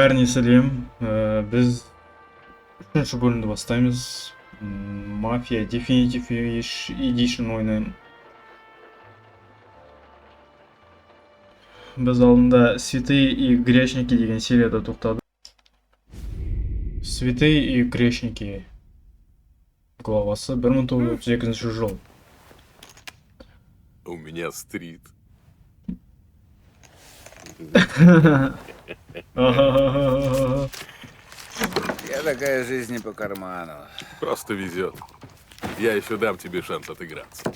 бәріне сәлем. Біз үшінші бөлімді бастаймыз. Мафия Definitive Edition ойнаймын. Біз алдында Святые и Грешники деген серияда тоқтадық. Святые и Грешники главасы 1932 жыл. У меня стрит. Я такая жизнь не по карману. Просто везет. Я еще дам тебе шанс отыграться.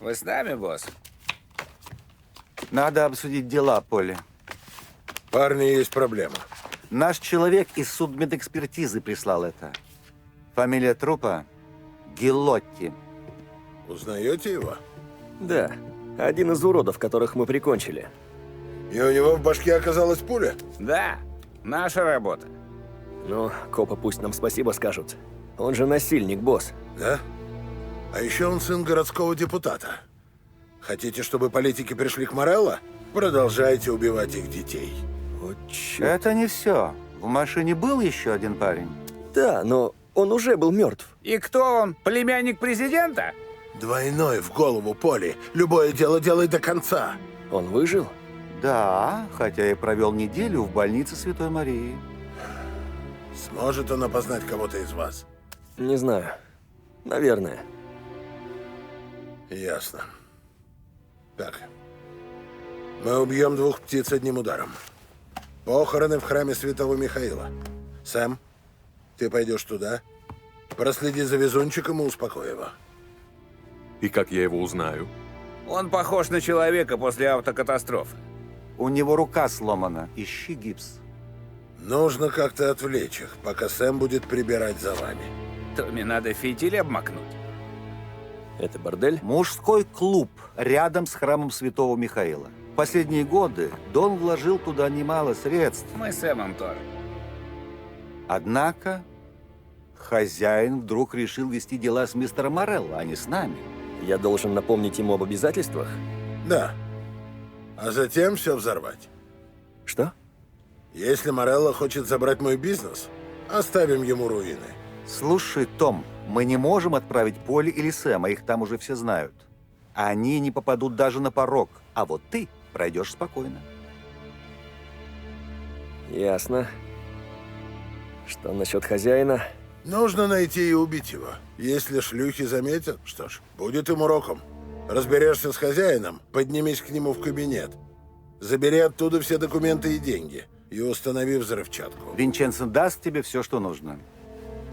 Вы с нами, босс? Надо обсудить дела, Поле. Парни, есть проблема. Наш человек из судмедэкспертизы прислал это. Фамилия трупа Гиллотти. Узнаете его? Да, один из уродов, которых мы прикончили. И у него в башке оказалась пуля? Да, наша работа. Ну, копы пусть нам спасибо скажут. Он же насильник, босс. Да? А еще он сын городского депутата. Хотите, чтобы политики пришли к Морелло? Продолжайте убивать их детей. Вот чёрт. Это не все. В машине был еще один парень. Да, но он уже был мертв. И кто он? Племянник президента? Двойной в голову, Поли. Любое дело делай до конца. Он выжил? Да, хотя и провел неделю в больнице Святой Марии. Сможет он опознать кого-то из вас? Не знаю. Наверное. Ясно. Так. Мы убьем двух птиц одним ударом. Похороны в храме Святого Михаила. Сэм, ты пойдешь туда, проследи за везунчиком и успокой его. И как я его узнаю? Он похож на человека после автокатастрофы. У него рука сломана. Ищи гипс. Нужно как-то отвлечь их, пока Сэм будет прибирать за вами. Томми надо фитиль обмакнуть. Это бордель? Мужской клуб рядом с храмом Святого Михаила. В последние годы Дон вложил туда немало средств. Мы с Сэмом тоже. Однако хозяин вдруг решил вести дела с мистером Морелло, а не с нами. Я должен напомнить ему об обязательствах? Да. А затем все взорвать. Что? Если Морелло хочет забрать мой бизнес, оставим ему руины. Слушай, Том, мы не можем отправить Поли или Сэма, их там уже все знают. Они не попадут даже на порог, а вот ты пройдешь спокойно. Ясно. Что насчет хозяина? Нужно найти и убить его. Если шлюхи заметят, что ж, будет им уроком. Разберешься с хозяином, поднимись к нему в кабинет. Забери оттуда все документы и деньги. И установи взрывчатку. Винченцо даст тебе все, что нужно.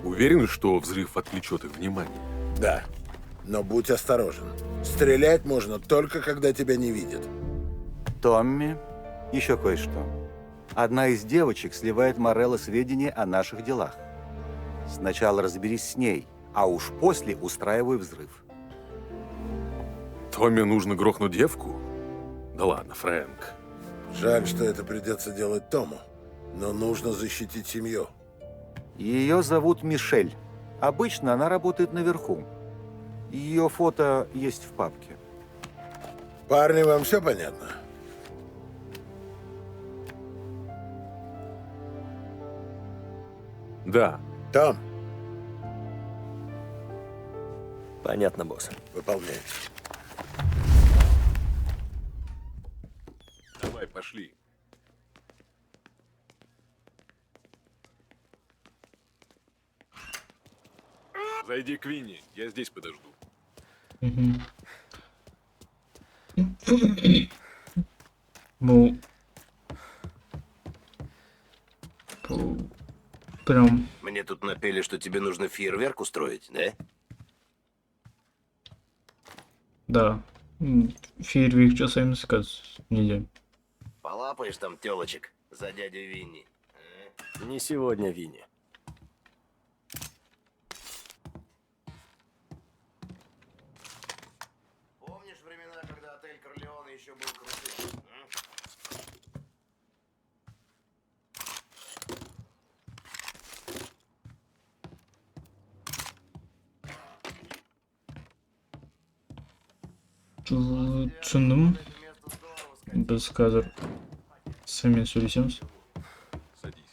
Уверен, что взрыв отвлечет их внимание? Да, но будь осторожен. Стрелять можно только, когда тебя не видят. Томми, еще кое-что. Одна из девочек сливает Морелло сведения о наших делах. Сначала разберись с ней, а уж после устраивай взрыв. Томми нужно грохнуть девку? Да ладно, Фрэнк. Жаль, что это придется делать Тому, но нужно защитить семью. Ее зовут Мишель. Обычно она работает наверху. Ее фото есть в папке. Парни, вам все понятно? Да. Том, Понятно, босс. выполняйте. Давай, пошли. Зайди к Винни, я здесь подожду. Ну, прям, Мне тут напели, что тебе нужно фейерверк устроить, да? да. Фейерверк жасаймыз қазір неде. Полапаешь там телочек за дядю Винни. Не сегодня, Винни. Помнишь времена, когда отель Корлеоне еще был крутым? Түсіндім. Біз қазір Сэммен сөйлесеміз. Садись.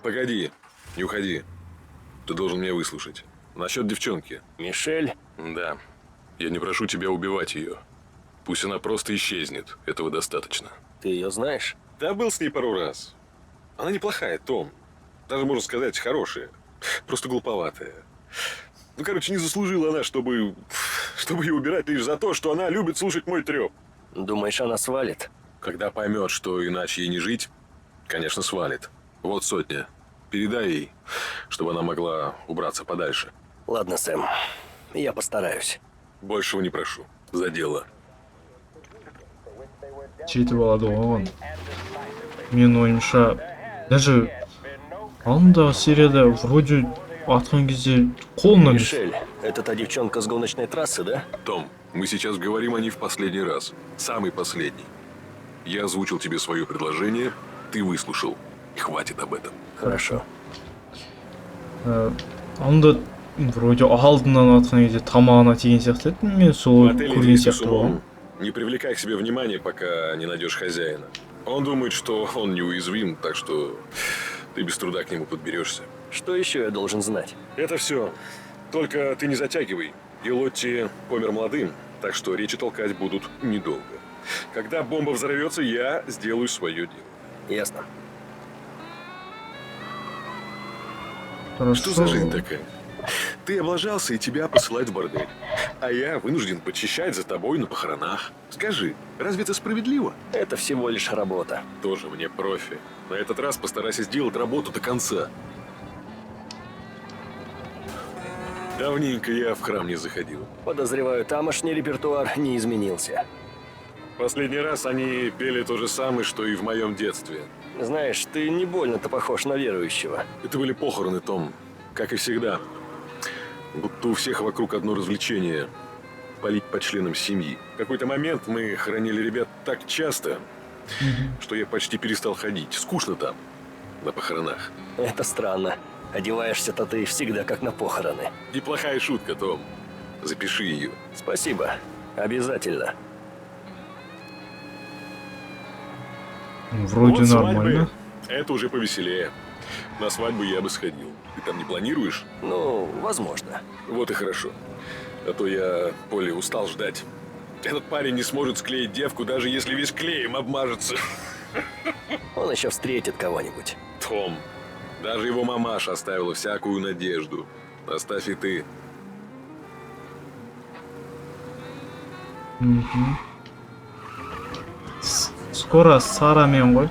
Погоди, не уходи. Ты должен меня выслушать. Насчет девчонки. Мишель? Да. Я не прошу тебя убивать ее. Пусть она просто исчезнет. Этого достаточно. Ты ее знаешь? Да, был с ней пару раз. Она неплохая, Том. Даже, можно сказать, хорошая. Просто глуповатая. Ну, короче, не заслужила она, чтобы ее убирать лишь за то, что она любит слушать мой треп. Думаешь, она свалит? Когда поймет, что иначе ей не жить, конечно, свалит. Вот 100. Передай ей, чтобы она могла убраться подальше. Ладно, Сэм. Я постараюсь. Большего не прошу. За дело. жетіп алады ғой оған. Менің ойымша, даже анда серияда вроде атқан кезде қолына Мишель, это та девчонка с гоночной трассы, да? Том, мы сейчас говорим о ней в последний раз. Самый последний. Я озвучил тебе свое предложение, ты выслушал. И хватит об этом. Хорошо. анда вроде алдынан атқан кезде тамағына тиген сияқты еді. Мен сол В отеле көрген действуй с сияқты болғанмын. умом. Не привлекай к себе внимания, пока не найдешь хозяина. Он думает, что он неуязвим, так что ты без труда к нему подберешься. Что еще я должен знать? Это все. Только ты не затягивай. И Лотти помер молодым, так что речи толкать будут недолго. Когда бомба взорвется, я сделаю свое дело. Ясно. Что за жизнь такая? Ты облажался, и тебя посылают в бордель. А я вынужден почищать за тобой на похоронах. Скажи, разве это справедливо? Это всего лишь работа. Тоже мне профи. На этот раз постарайся сделать работу до конца. Давненько я в храм не заходил. Подозреваю, тамошний репертуар не изменился. Последний раз они пели то же самое, что и в моем детстве. Знаешь, ты не больно-то похож на верующего. Это были похороны, Том. Как и всегда. Будто у всех вокруг одно развлечение – палить по членам семьи. В какой-то момент мы хоронили ребят так часто, что я почти перестал ходить. Скучно там, на похоронах. Это странно. Одеваешься-то ты всегда как на похороны. Неплохая шутка, Том. Запиши ее. Спасибо. Обязательно. Вроде Вот нормально. свадьбы. Это уже повеселее. На свадьбу я бы сходил. Ты там не планируешь? Ну, возможно. Вот и хорошо. А то я, Поле, устал ждать. Этот парень не сможет склеить девку, даже если весь клеем обмажется. Он еще встретит кого-нибудь. Том, даже его мамаша оставила всякую надежду. Оставь и ты. Скоро Сарамен ғой.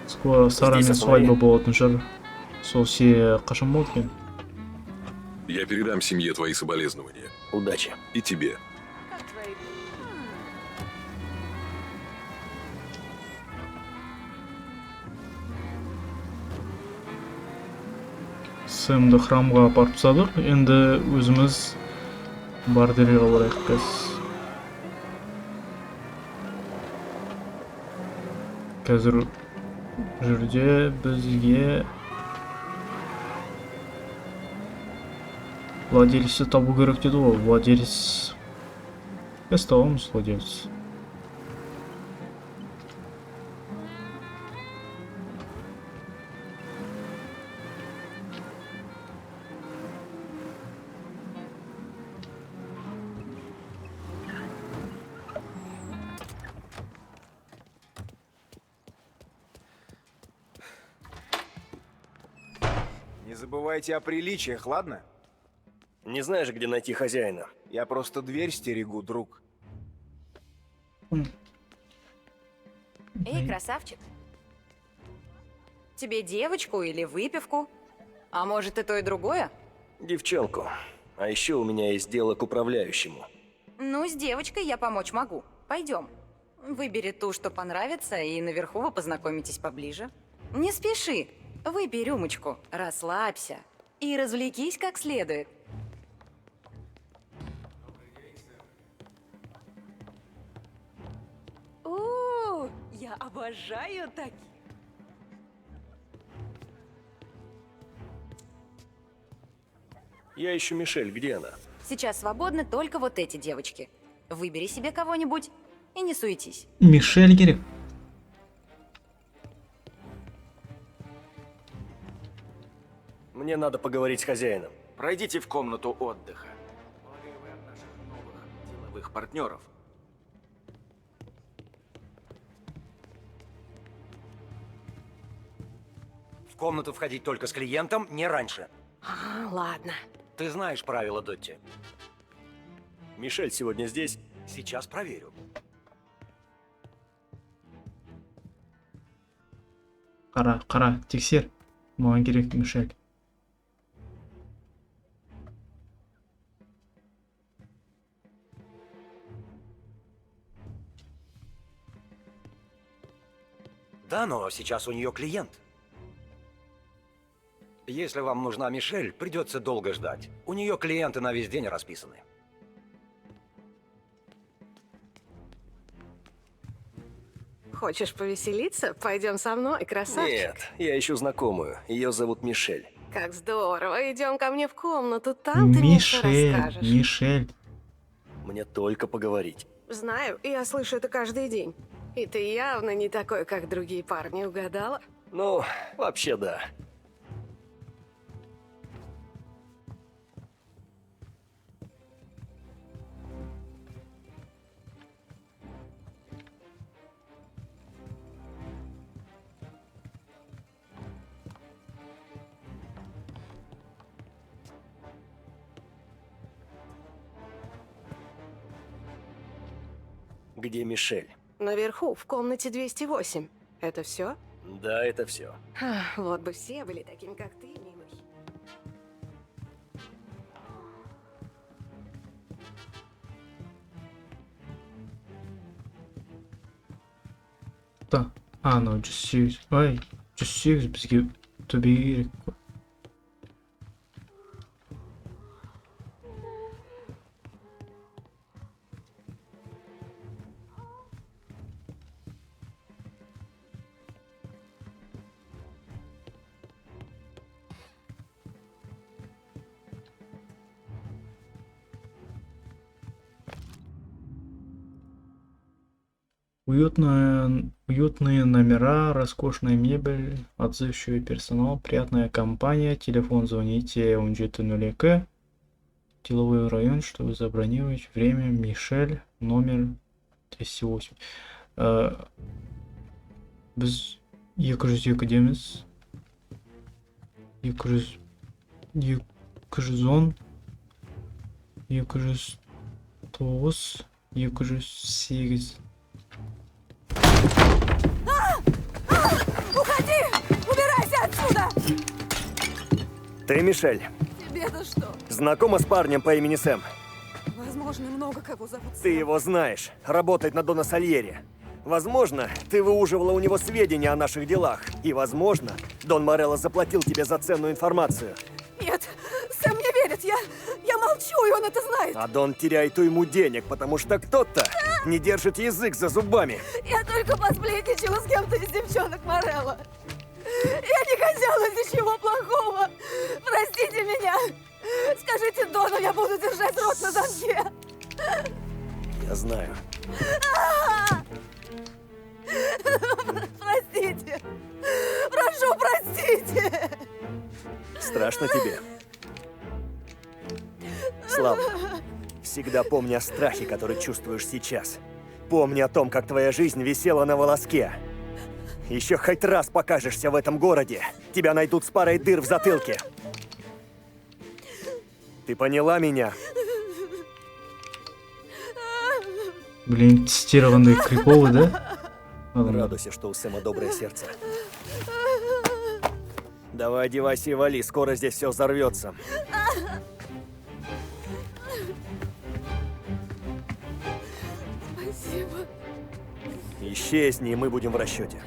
Скоро Сарамен Здесь свадьба останови. болатын шығар. Сол серия қашан болды екен? Я передам семье твои соболезнования. Удачи. И тебе. Сэмді храмға апарып тастадық. Енді өзіміз борделге барайық қазір. Қазір жерде бізге владельцы табу керек деді ғой. Владелец. Біз табамыз владелец. Не забывайте о приличиях, ладно? Не знаешь, где найти хозяина? Я просто дверь стерегу, друг. Эй, красавчик. Тебе девочку или выпивку? А может и то, и другое? Девчонку. А еще у меня есть дело к управляющему. Ну, с девочкой я помочь могу. Пойдем. Выбери ту, что понравится, и наверху вы познакомитесь поближе. Не спеши. Выпей рюмочку, расслабься и развлекись как следует. О, я обожаю таких. Я ищу Мишель, где она? Сейчас свободны только вот эти девочки. Выбери себе кого-нибудь и не суетись. Мишель керек. Мне надо поговорить с хозяином. Пройдите в комнату отдыха. Полагаю, вы от наших новых деловых партнеров. В комнату входить только с клиентом, не раньше. Ладно. Ты знаешь правила, Дотти. Мишель сегодня здесь? Сейчас проверю. Қара, тексер. Маған керек Мишель. Да, но сейчас у нее клиент. Если вам нужна Мишель, придется долго ждать. У нее клиенты на весь день расписаны. Хочешь повеселиться? Пойдем со мной, красавчик. Нет, я ищу знакомую. Ее зовут Мишель. Как здорово. Идем ко мне в комнату. Там ты мне все расскажешь. Мишель. Мне только поговорить. Знаю, я слышу это каждый день. И ты явно не такой, как другие парни, угадала? Ну, вообще да. Где Мишель? Наверху, в комнате 208. Это все? Да, это все. Вот бы все были такими, как ты, милый. Да. No, just six. Ой, just six бізге төбеге керек. Уютные номера, роскошная мебель, отзывчивый персонал, приятная компания, телефон звоните 1702, деловой район, чтобы забронировать время, Мишель, номер 208. Біз 202 деміз. 210, 209, 208. Уходи! Убирайся отсюда! Ты Мишель. Тебе-то что? Знакома с парнем по имени Сэм? Возможно, много кого зовут Ты Сэм. его знаешь. Работает на Дона Сальери. Возможно, ты выуживала у него сведения о наших делах. И, возможно, Дон Морелло заплатил тебе за ценную информацию. Нет, Сэм не верит. Я молчу, и он это знает. А Дон теряет ему денег, потому что кто-то не держит язык за зубами. Я только посплетничала с кем-то из девчонок Морелло. Я не хотела ничего плохого. Простите меня. Скажите Дону, я буду держать рот на замке. Я знаю. Простите. Прошу, простите. Страшно тебе? Славно. Всегда помни о страхе, который чувствуешь сейчас. Помни о том, как твоя жизнь висела на волоске. Еще хоть раз покажешься в этом городе, тебя найдут с парой дыр в затылке. Ты поняла меня? Блин, тестированные криповы, да? Ладно. Радуйся, что у Сэма доброе сердце. Давай одевайся и вали, скоро здесь все взорвется. Спасибо. Исчезни, и мы будем в расчете.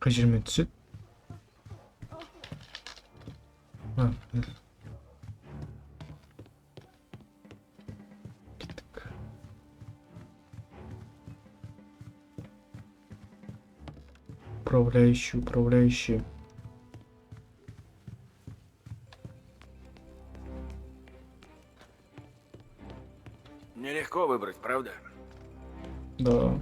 Қай жермен түседі? Кеттік. Управляющий. Нелегко выбрать, правда? Да.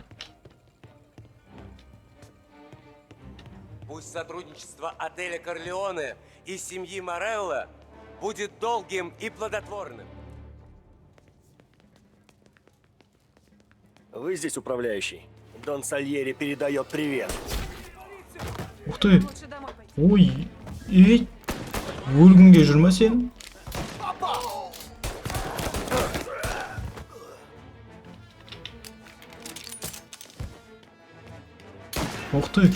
Пусть сотрудничество отеля Корлеоне и семьи Морелло будет долгим и плодотворным. Вы здесь управляющий? Дон Сальери передает привет. Ух ты! Лучше домой пойти. Ой! Ей! Өлгінге жүрме сен? Ух ты!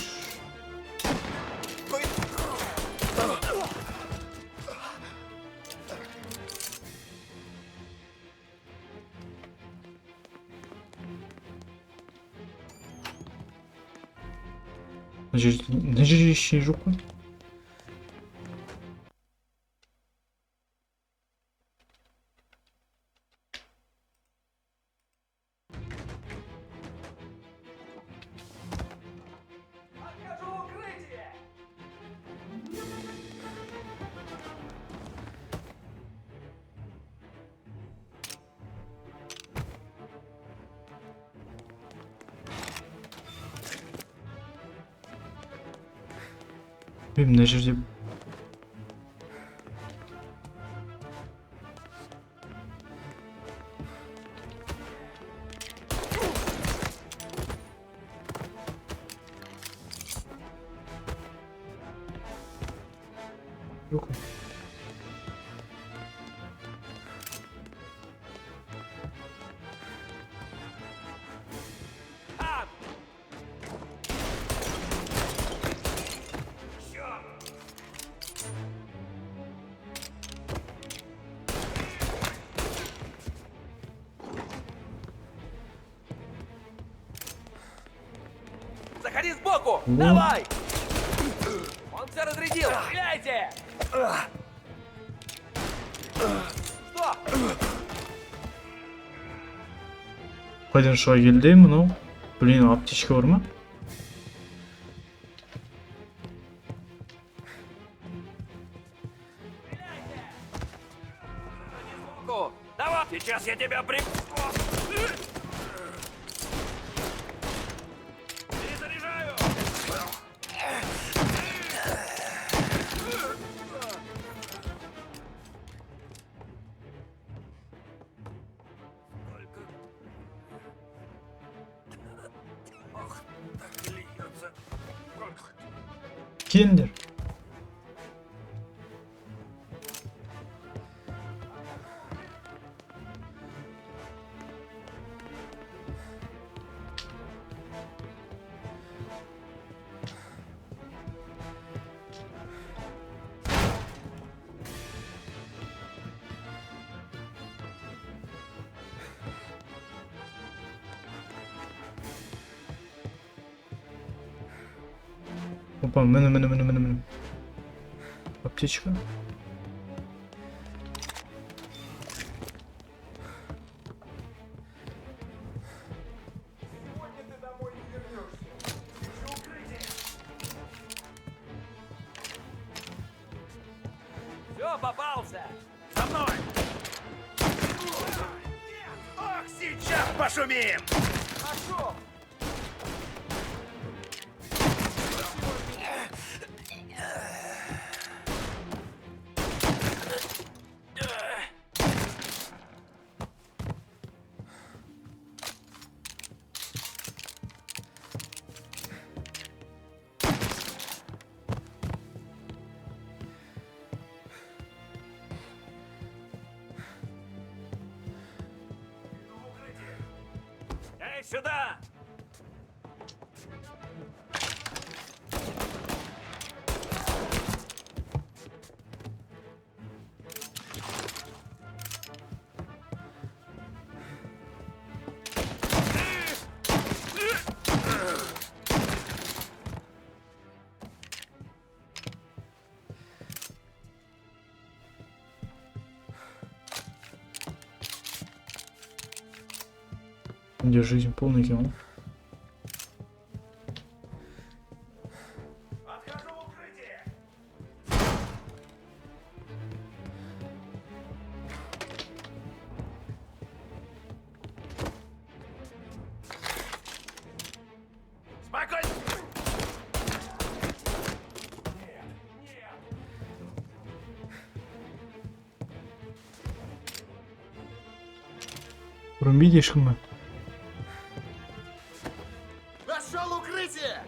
Мына жерде ештеңе жоқ қой. Мына жерде жоқ. Заходи сбоку! Ну. Давай! Он все разрядил! Стреляйте! Что? Қайдан шыға келді мынау? Блин, аптечка бар ма? Сбоку! Давай! Сейчас я тебя при... Перезаряжаю! Келіңдер. Опа, міне. Аптечка. Все, попался! За мной! Ох, сейчас пошумим! Пошел! Эй, сюда! Где жизнь полный кино. Видишь мы? Нашел укрытие!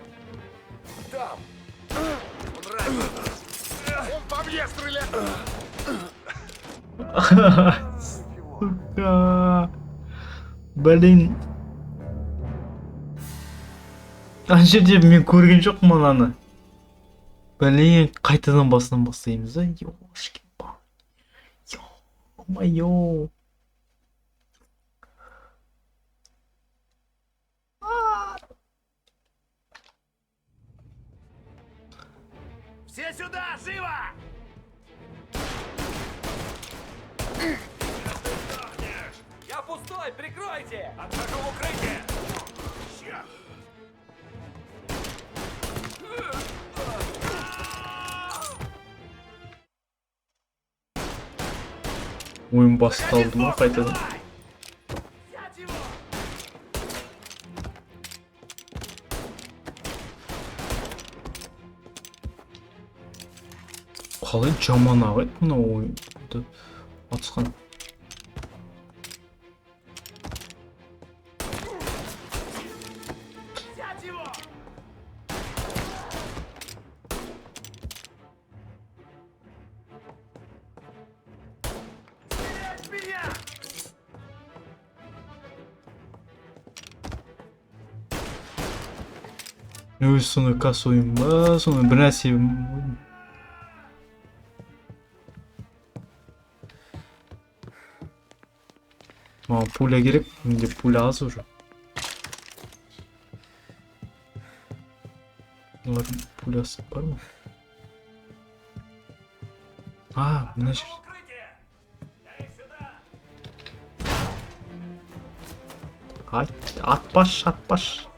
Там! Он по мне стреляет! Сука. Блин. Ана жерде мен көрген жоқпын ананы. Блин, қайтадан басынан бастаймыз, а? Ёшки-па. Ё-моё. Все сюда, живо! Я пустой, прикройте! Отхожу в укрытие! Oyun басталды ма қайтадан? Қалай жаман ағайды мына ойынды атысқан. Өз соны кас ойын ба, соны бір нәрсе маған пуля керек, менде пуля аз уже. Олардың пулясы бар ма? А, мына жер. Атпаш, атпаш.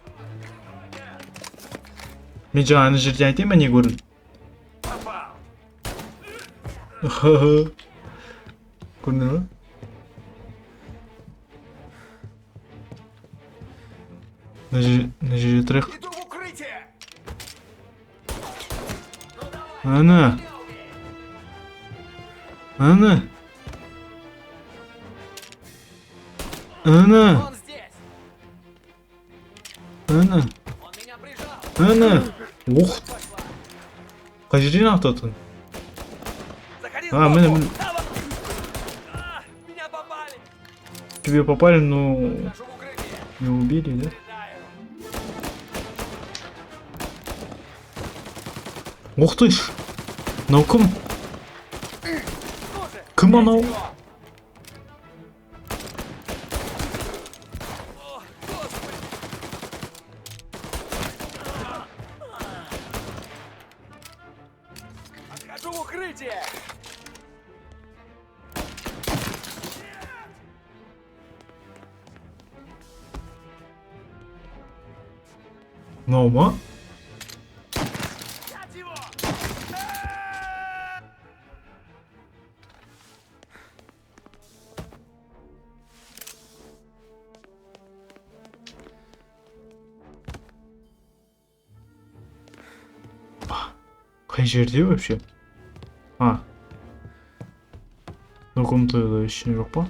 Мен жаңа ана жерде айтайын ба не көрдім? Көрдіңдер ма? Мына жерде тұрайық. Ана. Ана. Ана. Ана. Ана. Ух. Қай жерден ататын? А, міне. Тебе попали, но не убили, да? Ух ты ж! Ну кім? Кім анау? Отхожу в укрытие! Наума? Қай жерде вообще? А. Документада ештеңе жоқ па?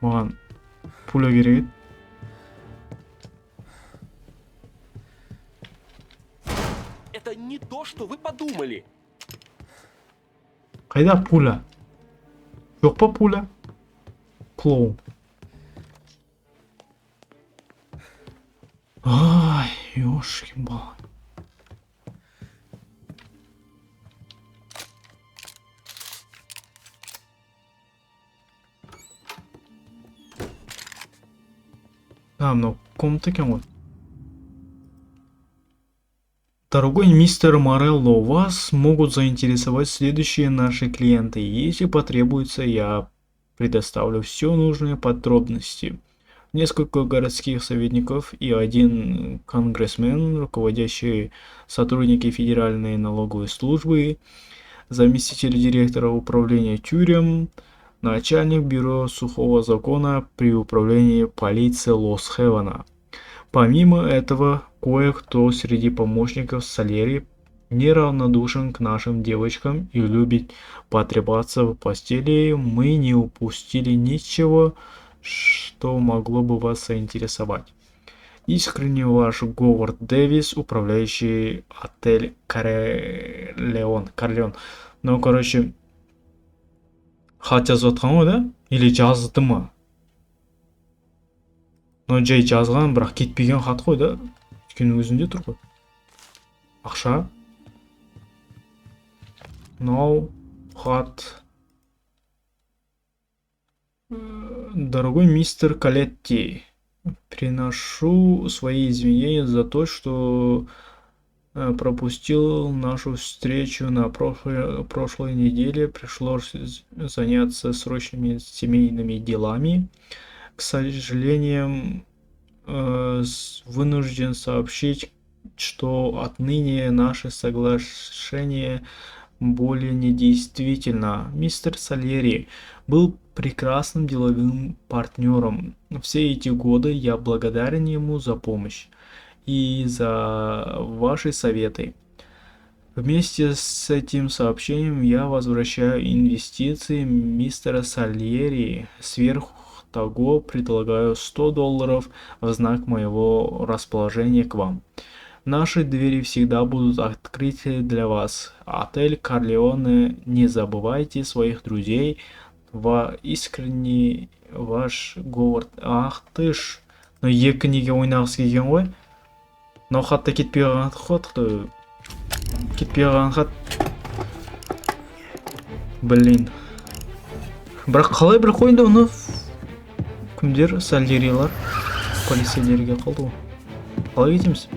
Маған пуля керек еді. Это не то, что вы подумали. Қайда пуля? Жоқ па пуля? Клоун. Ай, ёшкин-бал. А, мынау комната екен ғой. Дорогой мистер Морелло, вас могут заинтересовать следующие наши клиенты. Если потребуется, я предоставлю все нужные подробности. несколько городских советников и один конгрессмен, руководящие сотрудники Федеральной налоговой службы, заместитель директора управления тюрем, начальник бюро сухого закона при управлении полиции Лос-Хевена. Помимо этого, кое-кто среди помощников Сальери неравнодушен к нашим девочкам и любит потрепаться в постели. Мы не упустили ничего, что могло бы вас заинтересовать. Искренне ваш Говард Дэвис, управляющий отель Карлеон. Ну, короче, хат жазып жатқан ғой, да? Или жазды ма? Но жай жазған, бірақ кетпеген хат қой, да? Өйткені өзінде тұр ғой. Ақша. Мынау хат. Дорогой мистер Калетти, приношу свои извинения за то, что пропустил нашу встречу на прошлой неделе. Пришлось заняться срочными семейными делами. К сожалению, вынужден сообщить, что отныне наше соглашение более недействительно. Мистер Сальери был прекрасным деловым партнером. Все эти годы я благодарен ему за помощь и за ваши советы. Вместе с этим сообщением я возвращаю инвестиции мистера Сальери. Сверх того предлагаю $100 в знак моего расположения к вам. Наши двери всегда будут открыты для вас. Отель Карлеоне, не забывайте своих друзей. Искренне ваш Говард. Ах ты ж. Но екі неге ойнағысы келген ғой. Мынау хатта кетпей қалған хат қой. Кетпей қалған хат. Блин. Бірақ қалай бір қойды оны? Кімдер? Сальерилар. Полицейлерге қалды ғой. Қалай кетеміз?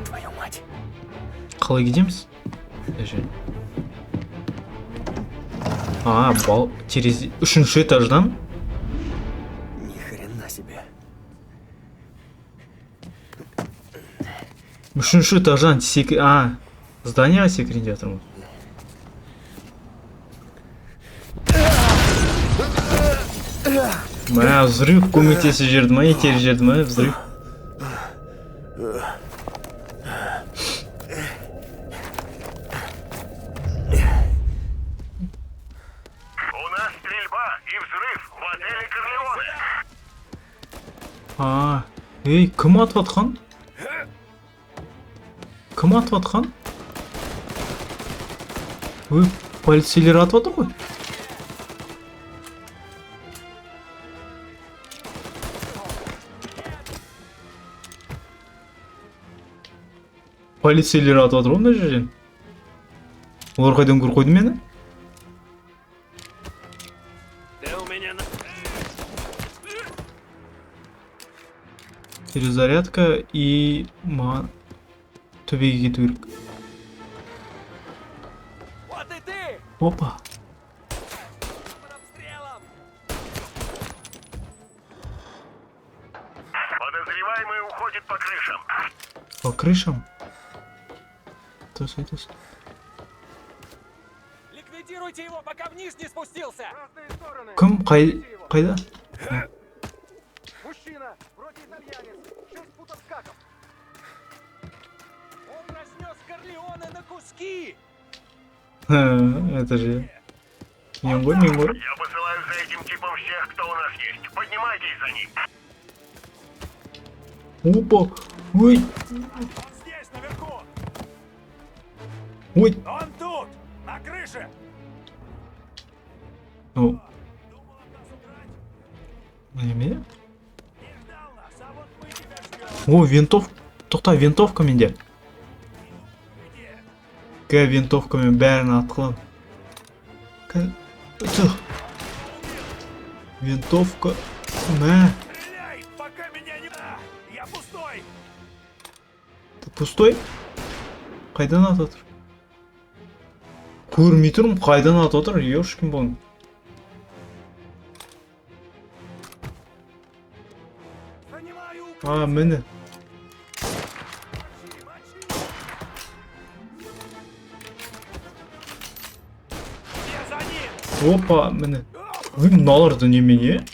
Твою мать. Қалай кетеміз? Через үшінші этаждан? Ни хрена себе. Үшінші этаждан зданияға секірейін деп жатырмын. Мә, взрыв көмектесіп жерді ма, етер жерді ма, взрыв. Ей, кім атып атқан? Кім атып атқан? Ой, полицейлер атып атыр ғой. Полицейлер атып атыр ғой мына жерден. Олар қайдан көріп қойды мені? Перезарядка и төбеге кету керек. Опа. Подозреваемый уходит по крышам. По крышам? Ликвидируйте его, пока вниз не спустился. Кім? Қайда? Мужчина, вроде итальянец, 6 футов скаков. Он разнес Корлеоне на куски. Это же... Мингой. Я посылаю за этим типом всех, кто у нас есть. Поднимайтесь за ним. Опа! Ой! Он здесь, наверху. Ой! Он тут, на крыше. Ну... Неме? О, тоқта, винтовка менде. Винтовкамен бәрін атқылан. Винтовка. Мә. Пока меня не... Я пустой. Ты пустой? Қайдан атып отыр? Көрмей тұрмын, қайдан атып отыр? Ешкім болын. А, міне. Опа, міне. Вы мыналарды немене?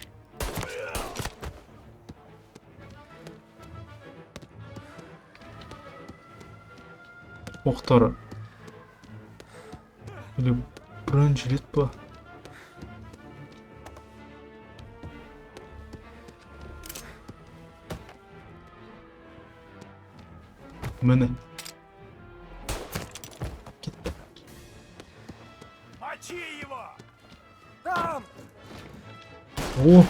Оқтары. Или бронежилет па? Міне. Мочи его! Там! О!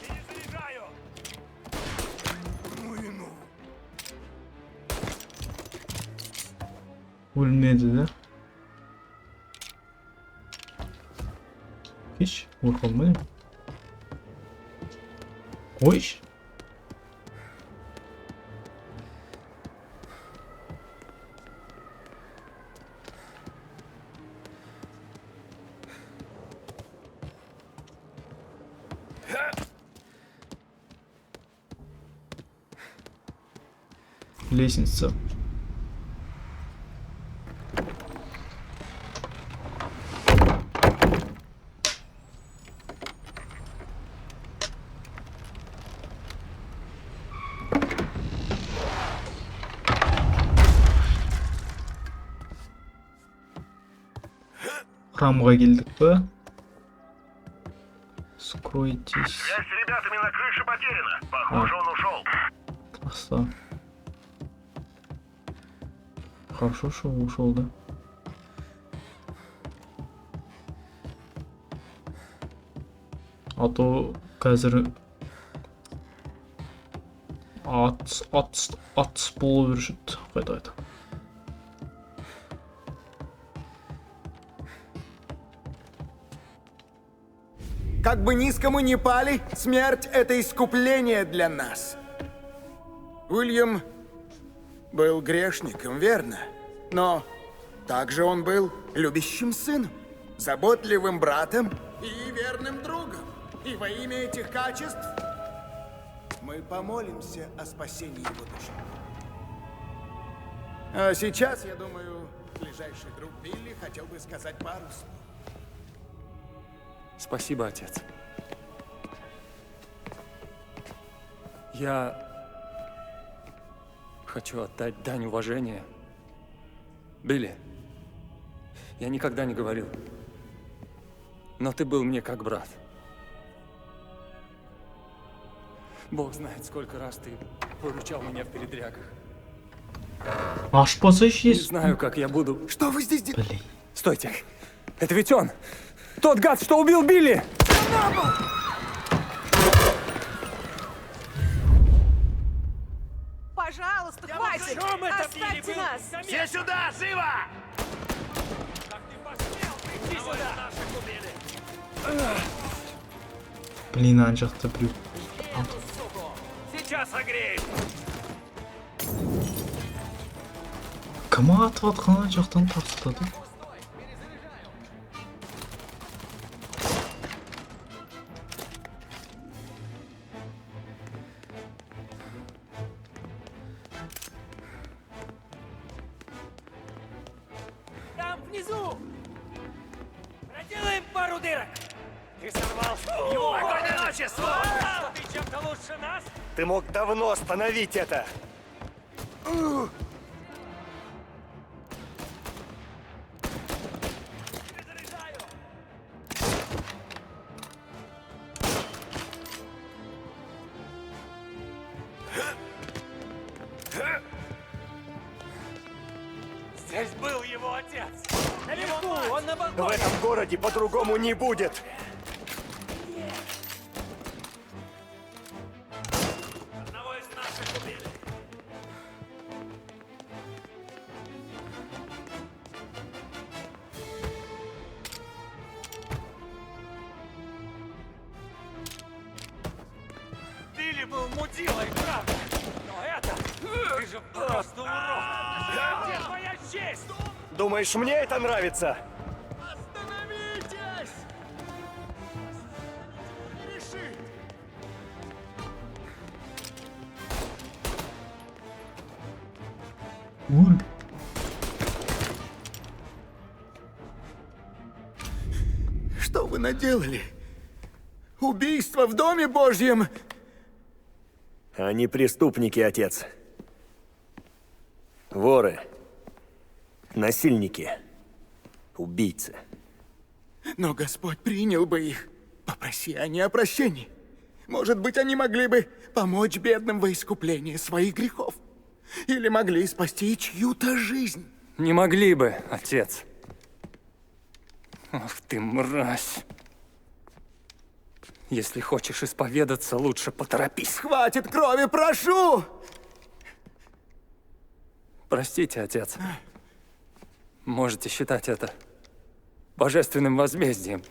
Перезаряжаю! Өлмеді, да? Hiç vurulmadı mı? Hoş. Лестница. Храмға келдік па? Скройтесь. Связь с ребятами на крыше потеряна. Похоже, он ушел. Краса. Хорошо, что ушел, да? А то қазір ат болып жүршіт. Қайда. Как бы низко мы ни пали, смерть — это искупление для нас. Уильям был грешником, верно? Но также он был любящим сыном, заботливым братом и верным другом. И во имя этих качеств мы помолимся о спасении его души. А сейчас, я думаю, ближайший друг Билли хотел бы сказать пару слов. Спасибо, отец. Я хочу отдать дань уважения. Билли, я никогда не говорил, но ты был мне как брат. Бог знает, сколько раз ты выручал меня в передрягах. Аж позыч есть? Не знаю, как я буду... Что вы здесь делаете? Блин. Стойте! Это ведь он! Тот гад, что убил Билли! Пожалуйста, хватит! Оставьте нас! Все сюда, живо! Как ты посмел прийти сюда? Блин, анжақты біреу. Эту суку! Сейчас согреем! Кім атып атқан жақтан тастады? Там внизу! Проделаем пару дырок! Ты сорвал его! Спокойной ночи, сволочь! Ты чем-то лучше нас? Ты мог давно остановить это! Здесь был его отец! Наверху! Он на В балконе! этом городе по-другому не будет! Одного из наших убили! Билли был мудилой, правда? Но это... Ты же просто урод! Где твоя честь? Думаешь, мне это нравится? Остановитесь! Уль. Что вы наделали? Убийство в Доме Божьем! Они преступники, отец. Воры. Насильники. Убийцы. Но Господь принял бы их. Попроси они о прощении. Может быть, они могли бы помочь бедным во искуплении своих грехов. Или могли спасти чью-то жизнь. Не могли бы, отец. Ах ты мразь. Если хочешь исповедаться, лучше поторопись. Хватит крови, прошу! Простите, отец. Можете считать это божественным возмездием.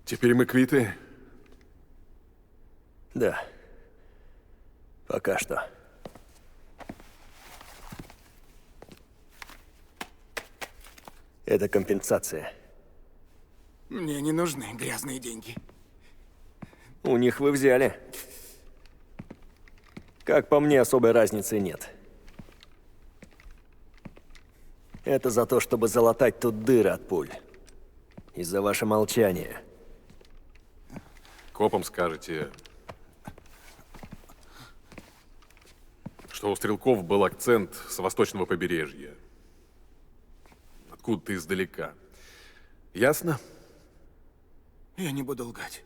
Теперь мы квиты? Да. Пока что. Это компенсация. Мне не нужны грязные деньги. У них вы взяли. Как по мне, особой разницы нет. Это за то, чтобы залатать тут дыры от пуль. И за ваше молчание. Копам скажете, что у стрелков был акцент с восточного побережья. Откуда-то издалека. Ясно? Я не буду лгать.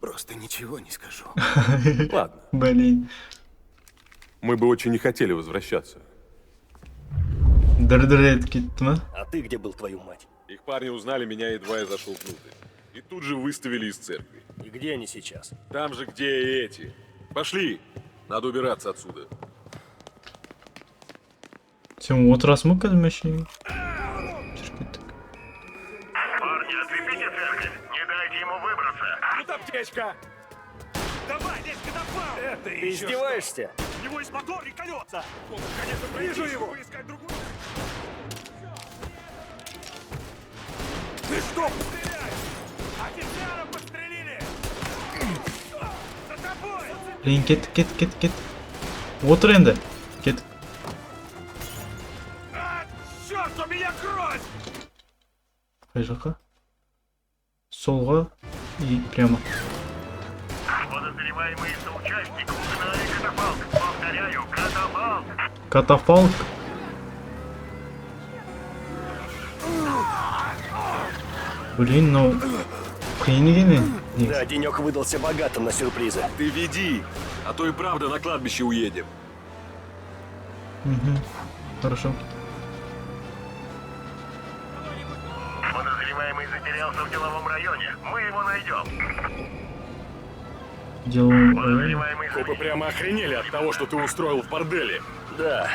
Просто ничего не скажу. Ладно. Блин. Мы бы очень не хотели возвращаться. Дыр-дыр кетті ма? А ты где был, твою мать? Их парни узнали меня, едва я зашел внутрь. И тут же выставили из церкви. И где они сейчас? Там же, где и эти. Пошли. Надо убираться отсюда. Сен отырасың ба қазір машинаға? Жүріп кеттік. Парни, оцепите церковь. Не дайте ему выбраться. Тут аптечка. Давай, лезь к напал. Это Ты издеваешься? У него есть мотор и колеса. Он, конечно, вижу его. Поискать другую. Ты что, стреляешь? Офицера подстрелили. За тобой. Блин, кеттік. Отыр енді. Кеттік. Черт, у меня кровь! Қай жаққа? Солға и прямо. Подозреваемый соучастник угнали катафалк. Повторяю, катафалк. Катафалк. Блин, ну қиын екен. Да, денек выдался богатым на сюрпризы. Ты веди, а то и правда на кладбище уедем. Угу. Хорошо. Подозреваемый затерялся в деловом районе. Мы его найдем. Делаем. Копы прямо охренели от того, что ты устроил в борделе. Да,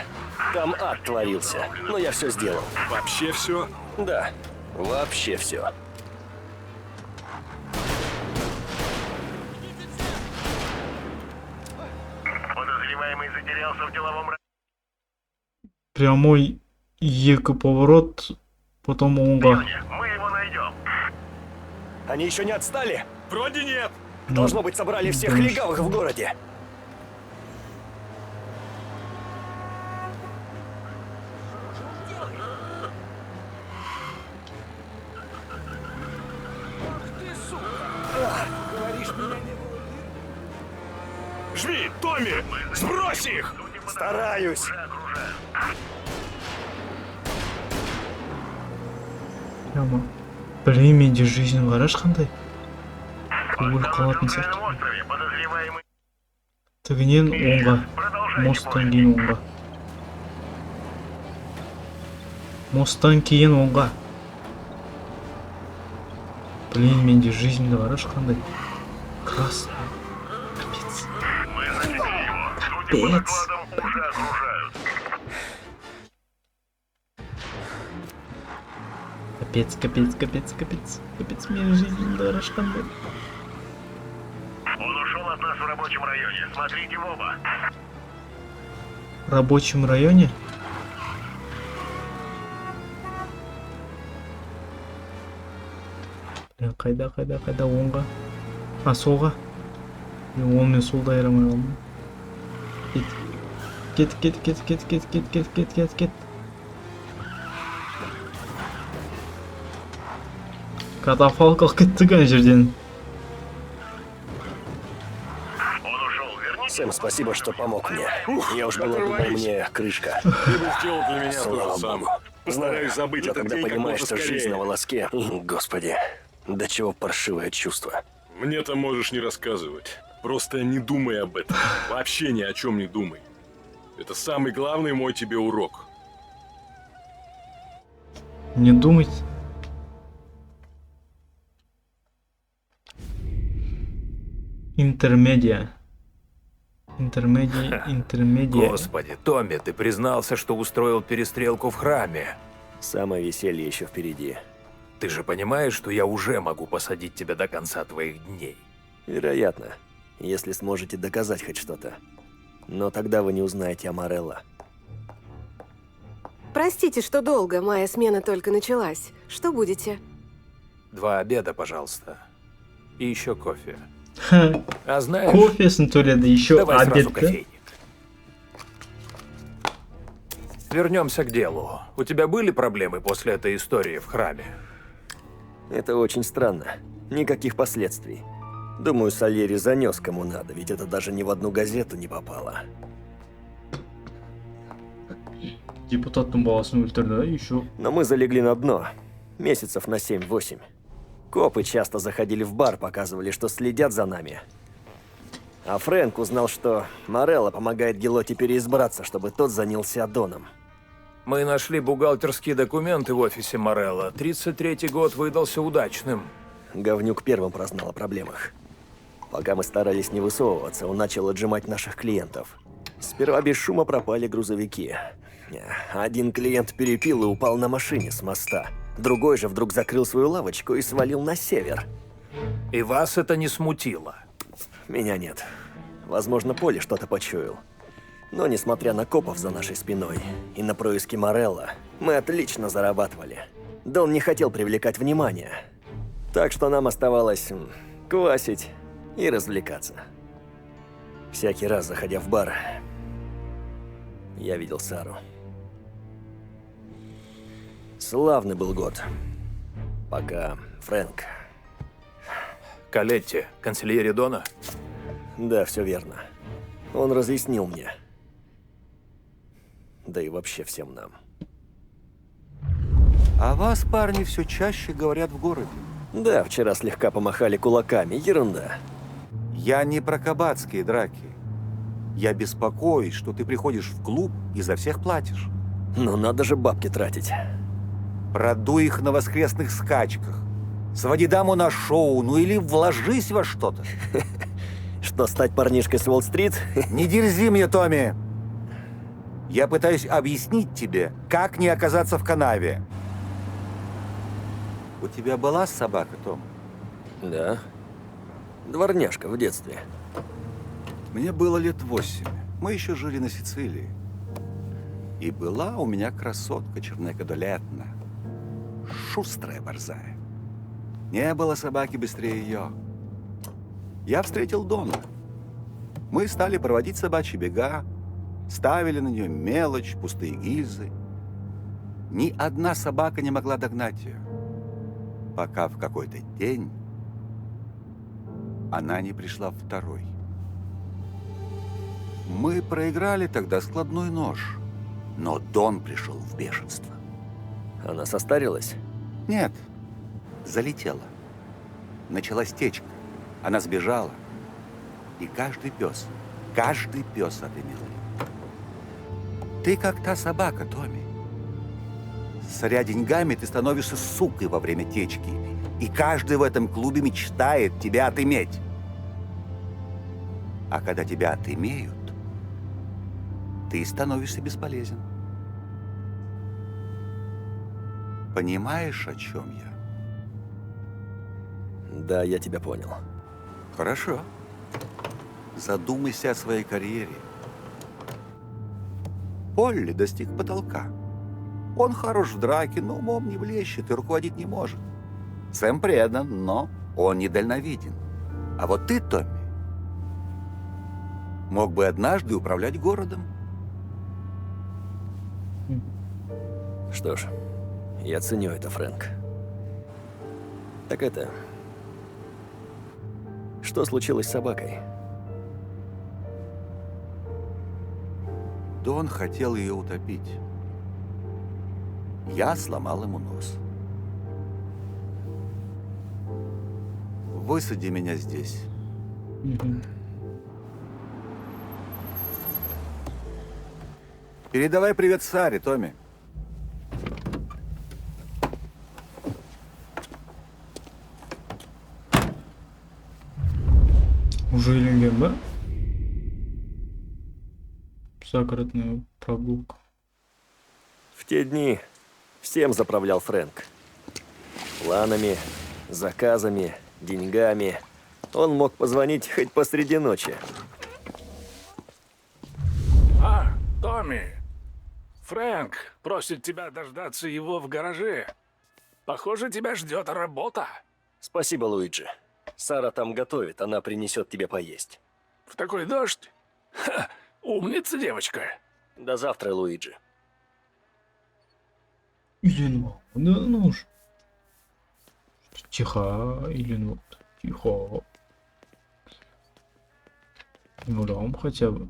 там ад творился, но я все сделал. Вообще все? Да, вообще все. Подозреваемый затерялся в деловом районе. Прямой екі поворот, потом оңға. Мы его найдем. Они еще не отстали? Вроде нет. Должно быть, собрали всех легавых в городе. Жми, Томми! Сбрось их! Стараюсь. Прямо. Блин, менде жизнь қараш қандай? Өліп қалатын сияқты. Тігінен оңға. Мосттан кейін оңға. Мосттан кейін оңға. Блин, менде жизньді қараш қандай? Красно. Капец. Капец, мне жизнь дорож қандай. Он ушел от нас в рабочем районе. Смотрите в оба. В рабочем районе? Қайда, оңға? А, солға? Оң мен солда айырамай қалдым. Кет. Катафалк алып кетті ана жерден. Сэм, спасибо, что помог мне. Я уж было думал, мне крышка. Ты бы сделал для меня то Слава же самое. богу. Постараюсь забыть Но этот когда день как понимаешь, можно что жизнь скорее. на волоске, господи, до чего паршивое чувство. Мне-то можешь не рассказывать. Просто не думай об этом. Вообще ни о чем не думай. Это самый главный мой тебе урок. Не думать. Интермедиа. Интермедиа. Господи, Томми, ты признался, что устроил перестрелку в храме. Самое веселье еще впереди. Ты же понимаешь, что я уже могу посадить тебя до конца твоих дней? Вероятно, если сможете доказать хоть что-то. Но тогда вы не узнаете о Морелло. Простите, что долго, моя смена только началась. Что будете? 2 обеда, пожалуйста. И еще кофе. Ха. А знаешь... Кофе с натурой, да еще Давай обед, сразу да? кофейник. Вернемся к делу. У тебя были проблемы после этой истории в храме? Это очень странно. Никаких последствий. Думаю, Сальери занес кому надо, ведь это даже ни в одну газету не попало. Депутаттың баласын өлтірді, да, еще. Но мы залегли на дно. Месяцев на 7-8. Копы часто заходили в бар, показывали, что следят за нами. А Фрэнк узнал, что Морелло помогает Гелоте переизбраться, чтобы тот занялся Доном. Мы нашли бухгалтерские документы в офисе Морелло. 33-й год выдался удачным. Говнюк первым прознал о проблемах. Пока мы старались не высовываться, он начал отжимать наших клиентов. Сперва без шума пропали грузовики. Один клиент перепил и упал на машине с моста. Другой же вдруг закрыл свою лавочку и свалил на север. И вас это не смутило? Меня нет. Возможно, Поле что-то почуял. Но несмотря на копов за нашей спиной и на происки Морелло, мы отлично зарабатывали. Дон не хотел привлекать внимание. Так что нам оставалось квасить и развлекаться. Всякий раз, заходя в бар, я видел Сару. Славный был год. Пока Фрэнк... Калетти, канцелярия Дона? Да, все верно. Он разъяснил мне. Да и вообще всем нам. О вас, парни, все чаще говорят в городе. Да, вчера слегка помахали кулаками. Ерунда. Я не про кабацкие драки. Я беспокоюсь, что ты приходишь в клуб и за всех платишь. Но надо же бабки тратить. Продуй их на воскресных скачках. Своди даму на шоу, ну или вложись во что-то. Что, стать парнишкой с Уолл-стрит? Не дерзи мне, Томми. Я пытаюсь объяснить тебе, как не оказаться в канаве. У тебя была собака, Том? Да. Дворняжка в детстве. Мне было лет 8. Мы еще жили на Сицилии. И была у меня красотка чернокодолетна. Шустрая борзая. Не было собаки быстрее ее. Я встретил Дона. Мы стали проводить собачьи бега, ставили на нее мелочь, пустые гильзы. Ни одна собака не могла догнать ее, пока в какой-то день она не пришла второй. Мы проиграли тогда складной нож, но Дон пришел в бешенство. Она состарилась? Нет, залетела. Началась течка. Она сбежала. И каждый пес отымел ее. Ты как та собака, Томми. Соря деньгами, ты становишься сукой во время течки. И каждый в этом клубе мечтает тебя отыметь. А когда тебя отымеют, ты становишься бесполезен. Понимаешь, о чем я? Да, я тебя понял. Хорошо. Задумайся о своей карьере. Полли достиг потолка. Он хорош в драке, но умом не блещет и руководить не может. Сэм предан, но он недальновиден. А вот ты, Томми, мог бы однажды управлять городом. Что ж, я ценю это, Фрэнк. Так это... Что случилось с собакой? Дон хотел ее утопить. Я сломал ему нос. Высади меня здесь. Передавай привет Саре, Томми. Уже үйленген ба? Загородная прогулка. В те дни всем заправлял Фрэнк. Планами, заказами, деньгами. Он мог позвонить хоть посреди ночи. А, Томми, Фрэнк просит тебя дождаться его в гараже. Похоже, тебя ждет работа. Спасибо, Луиджи. Сара там готовит, она принесет тебе поесть. В такой дождь? Ха, умница девочка. До завтра, Луиджи. Үйленіп алды. Ну уж. Тихо, үйленіп алды. Тихо. Ойлағам хотя бы.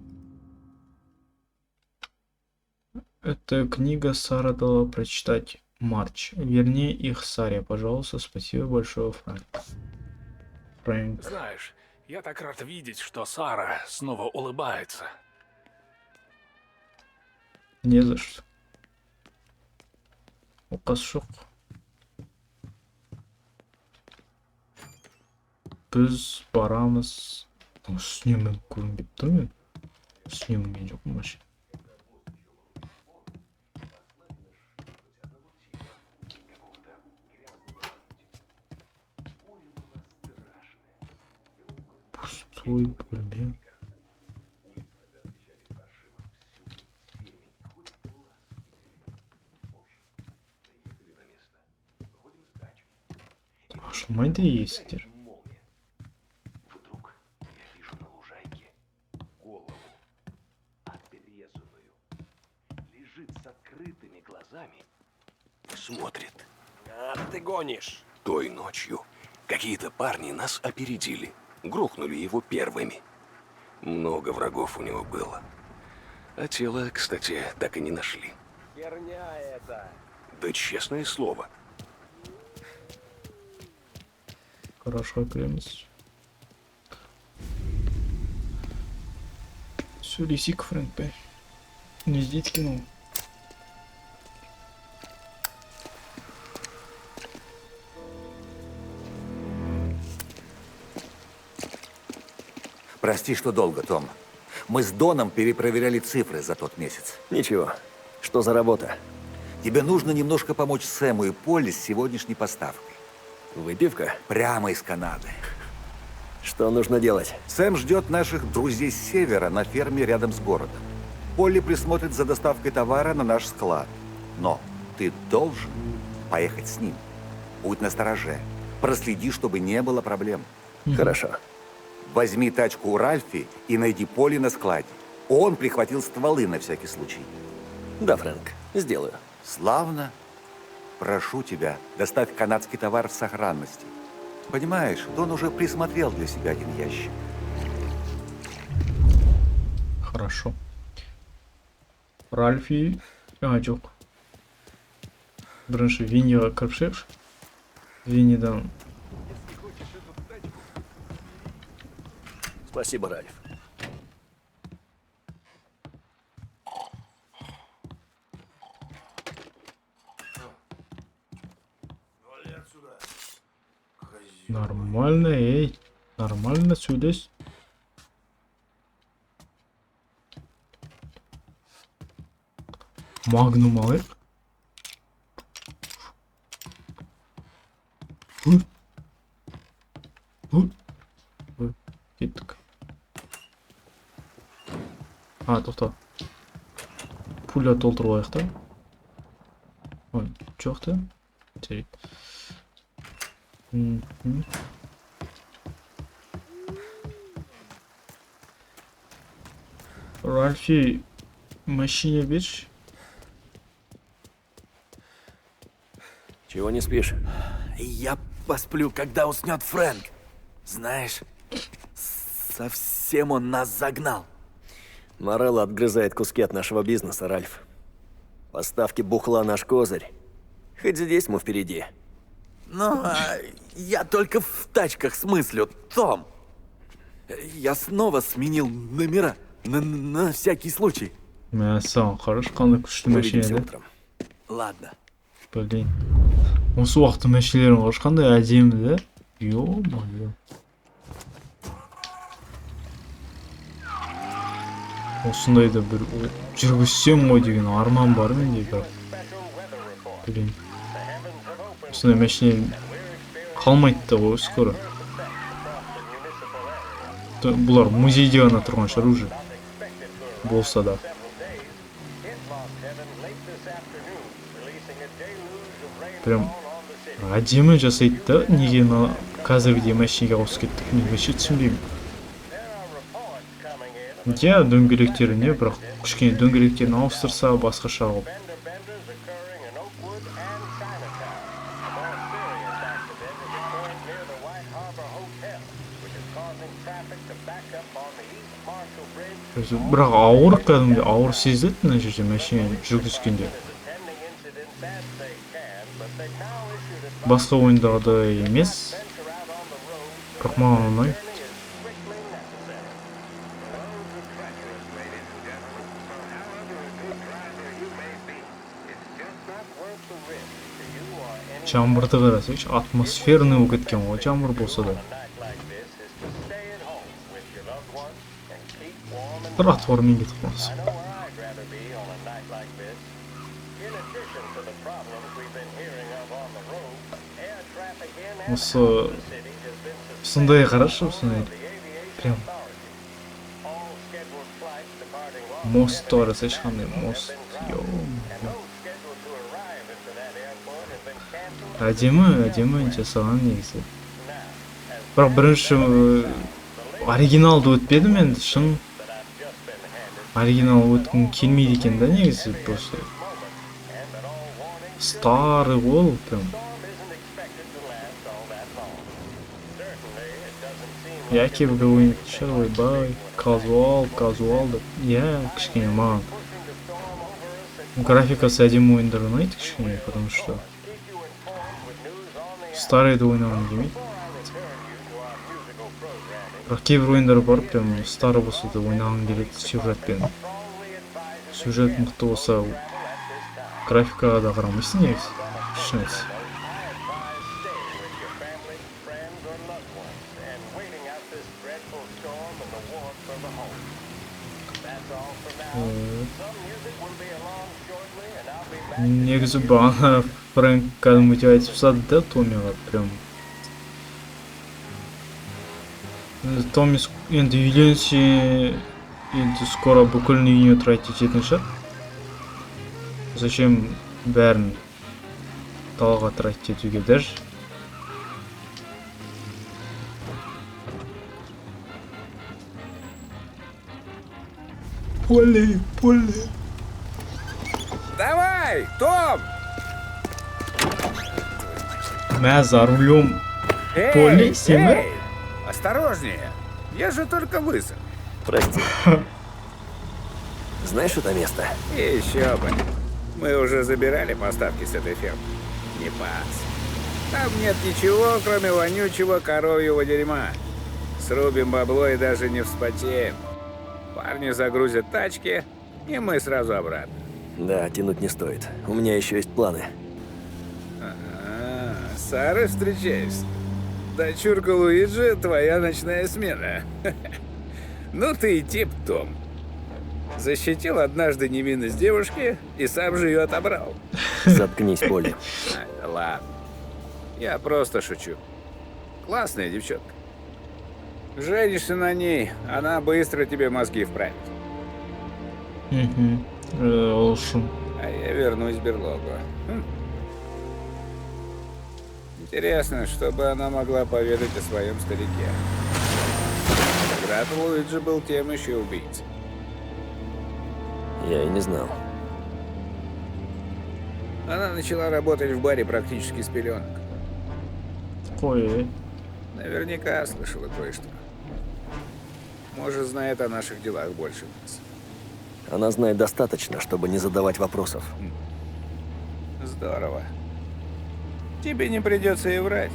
Эта книга Сара дала прочитать Марч. Верни их Саре, пожалуйста. Спасибо большое, Фрэнк. Фрэнк. Знаешь, я так рад видеть, что Сара снова улыбается. Не за что. Оқасы жоқ. Біз барамыз. Снемін көрінбеп тұр мен. Снемінген жоқпын вообще. Пустой бөлме. Ашылмайды есіктер. Вдруг я вижу на лужайке голову, отрезанную. Лежит с открытыми глазами. Смотрит. А ты гонишь. Той ночью какие-то парни нас опередили. Грохнули его первыми. Много врагов у него было. А тело, кстати, так и не нашли. Херня это. Да честное слово. Хорошо, кремес. Сөйлесейік, Фрэнк бе. Не іздейді кино. Прости, что долго, Том. Мы с Доном перепроверяли цифры за тот месяц. Ничего. Что за работа? Тебе нужно немножко помочь Сэму и Полли с сегодняшней поставкой. Выпивка? Прямо из Канады. Что нужно делать? Сэм ждет наших друзей с севера на ферме рядом с городом. Полли присмотрит за доставкой товара на наш склад. Но ты должен поехать с ним. Будь настороже. Проследи, чтобы не было проблем. Хорошо. Возьми тачку у Ральфи и найди Полли на складе. Он прихватил стволы на всякий случай. Да, Фрэнк, сделаю. Славно. Прошу тебя, доставь канадский товар в сохранности. Понимаешь, Дон уже присмотрел для себя один ящик. Хорошо. Ральфи... жоқ. Бірінші Винниға кіріп шығайықшы. Виннидан... Спасибо, Ральф. Нормально, ей. Нормально сөйлес. Магнум алайық. Кеттік. Тоқта. Пуля толтырып алайық та. Ой, жоқ та. Жарайды. Мгм. Ральфи, машине берші. Чего не спишь? Я посплю, когда уснет Фрэнк. Знаешь, совсем он нас загнал. Морелло отгрызает куски от нашего бизнеса, Ральф. Поставки бухла наш козырь. Хоть здесь мы впереди. Но я только в тачках смыслю, Том. Я снова сменил номера на всякий случай. Мәссаған, қараш, қандай күшті машина Увидимся да? утром. Ладно. Блин. Осы уақытта машиналерің қараш, қандай әдемі да? Ё-моё. Осындайда бір жүргізсем ғой деген арман бар менде бірақ. Блин. Осындай машина қалмайды да ғой скоро. Бұлар музейде ғана тұрған шығар уже. Болса да. Прям әдемі жасайды да, неге қазіргідей машинаға ауысып кеттік, мен вообще түсінбеймін. Иә, дөңгелектері не, бірақ кішкене дөңгелектерін ауыстырса басқаша қылып. Бірақ ауыр, кәдімгі ауыр сезіледі мына жерде машина жүргізгенде. Басқа ойындағыдай емес. Бірақ маған ұнайды. Жаңбырды қарасайшы, атмосферный болып кеткен ғой, жаңбыр болса да. Бір атвармен кетіп қалса. Осы сондай қарашы, осындай прям мост қарасайшы, қандай мост. Әдемі жасаған негізі. Бірақ бірінші оригиналды өтпедім енді, шын оригинал өткім келмейді екен да негізі, просто старый ол прям. Я кейбір ойын ойбай, казуал деп. Я кішкене маған графикасы әдемі ойындар ұнайды кішкене, потому что старыйды ойнағым келмейді. Бірақ кейбір ойындар бар, прям старый болса да ойнағым келеді сюжетпен. Сюжет мықты болса, графикаға да қарамайсың негізі. Шын айтса. Негізі бағана Фрэнк кәдімгідей айтып тастады да Томмиға, прям. Томми енді үйленсе, енді скоро бүкіл үйіне тратить ететін шығар. Зачем бәрін талға тратить етуге даже? Поле. Давай, Том! Мә за рулем Поле, семер? Осторожнее, я же только высох. Прости. Знаешь это место? Еще бы. Мы уже забирали поставки с этой фермы. Не пас. Там нет ничего, кроме вонючего коровьего дерьма. Срубим бабло и даже не вспотеем. Парни загрузят тачки, и мы сразу обратно. Да, тянуть не стоит. У меня еще есть планы. С Сарой встречаешься? Дочурка Луиджи, твоя ночная смена. Ну ты и тип, Том. Защитил однажды невинность девушки и сам же ее отобрал. Заткнись, Поле. Ладно. Я просто шучу. Классная девчонка. Женишься на ней, она быстро тебе мозги вправит. А я вернусь в берлогу. Интересно, что бы она могла поведать о своем старике. Когда-то Луиджи был тем еще убийцей. Я и не знал. Она начала работать в баре практически с пеленок. Ой, Наверняка слышала кое-что. Может, знает о наших делах больше нас. Она знает достаточно, чтобы не задавать вопросов. Здорово. Тебе не придется и врать.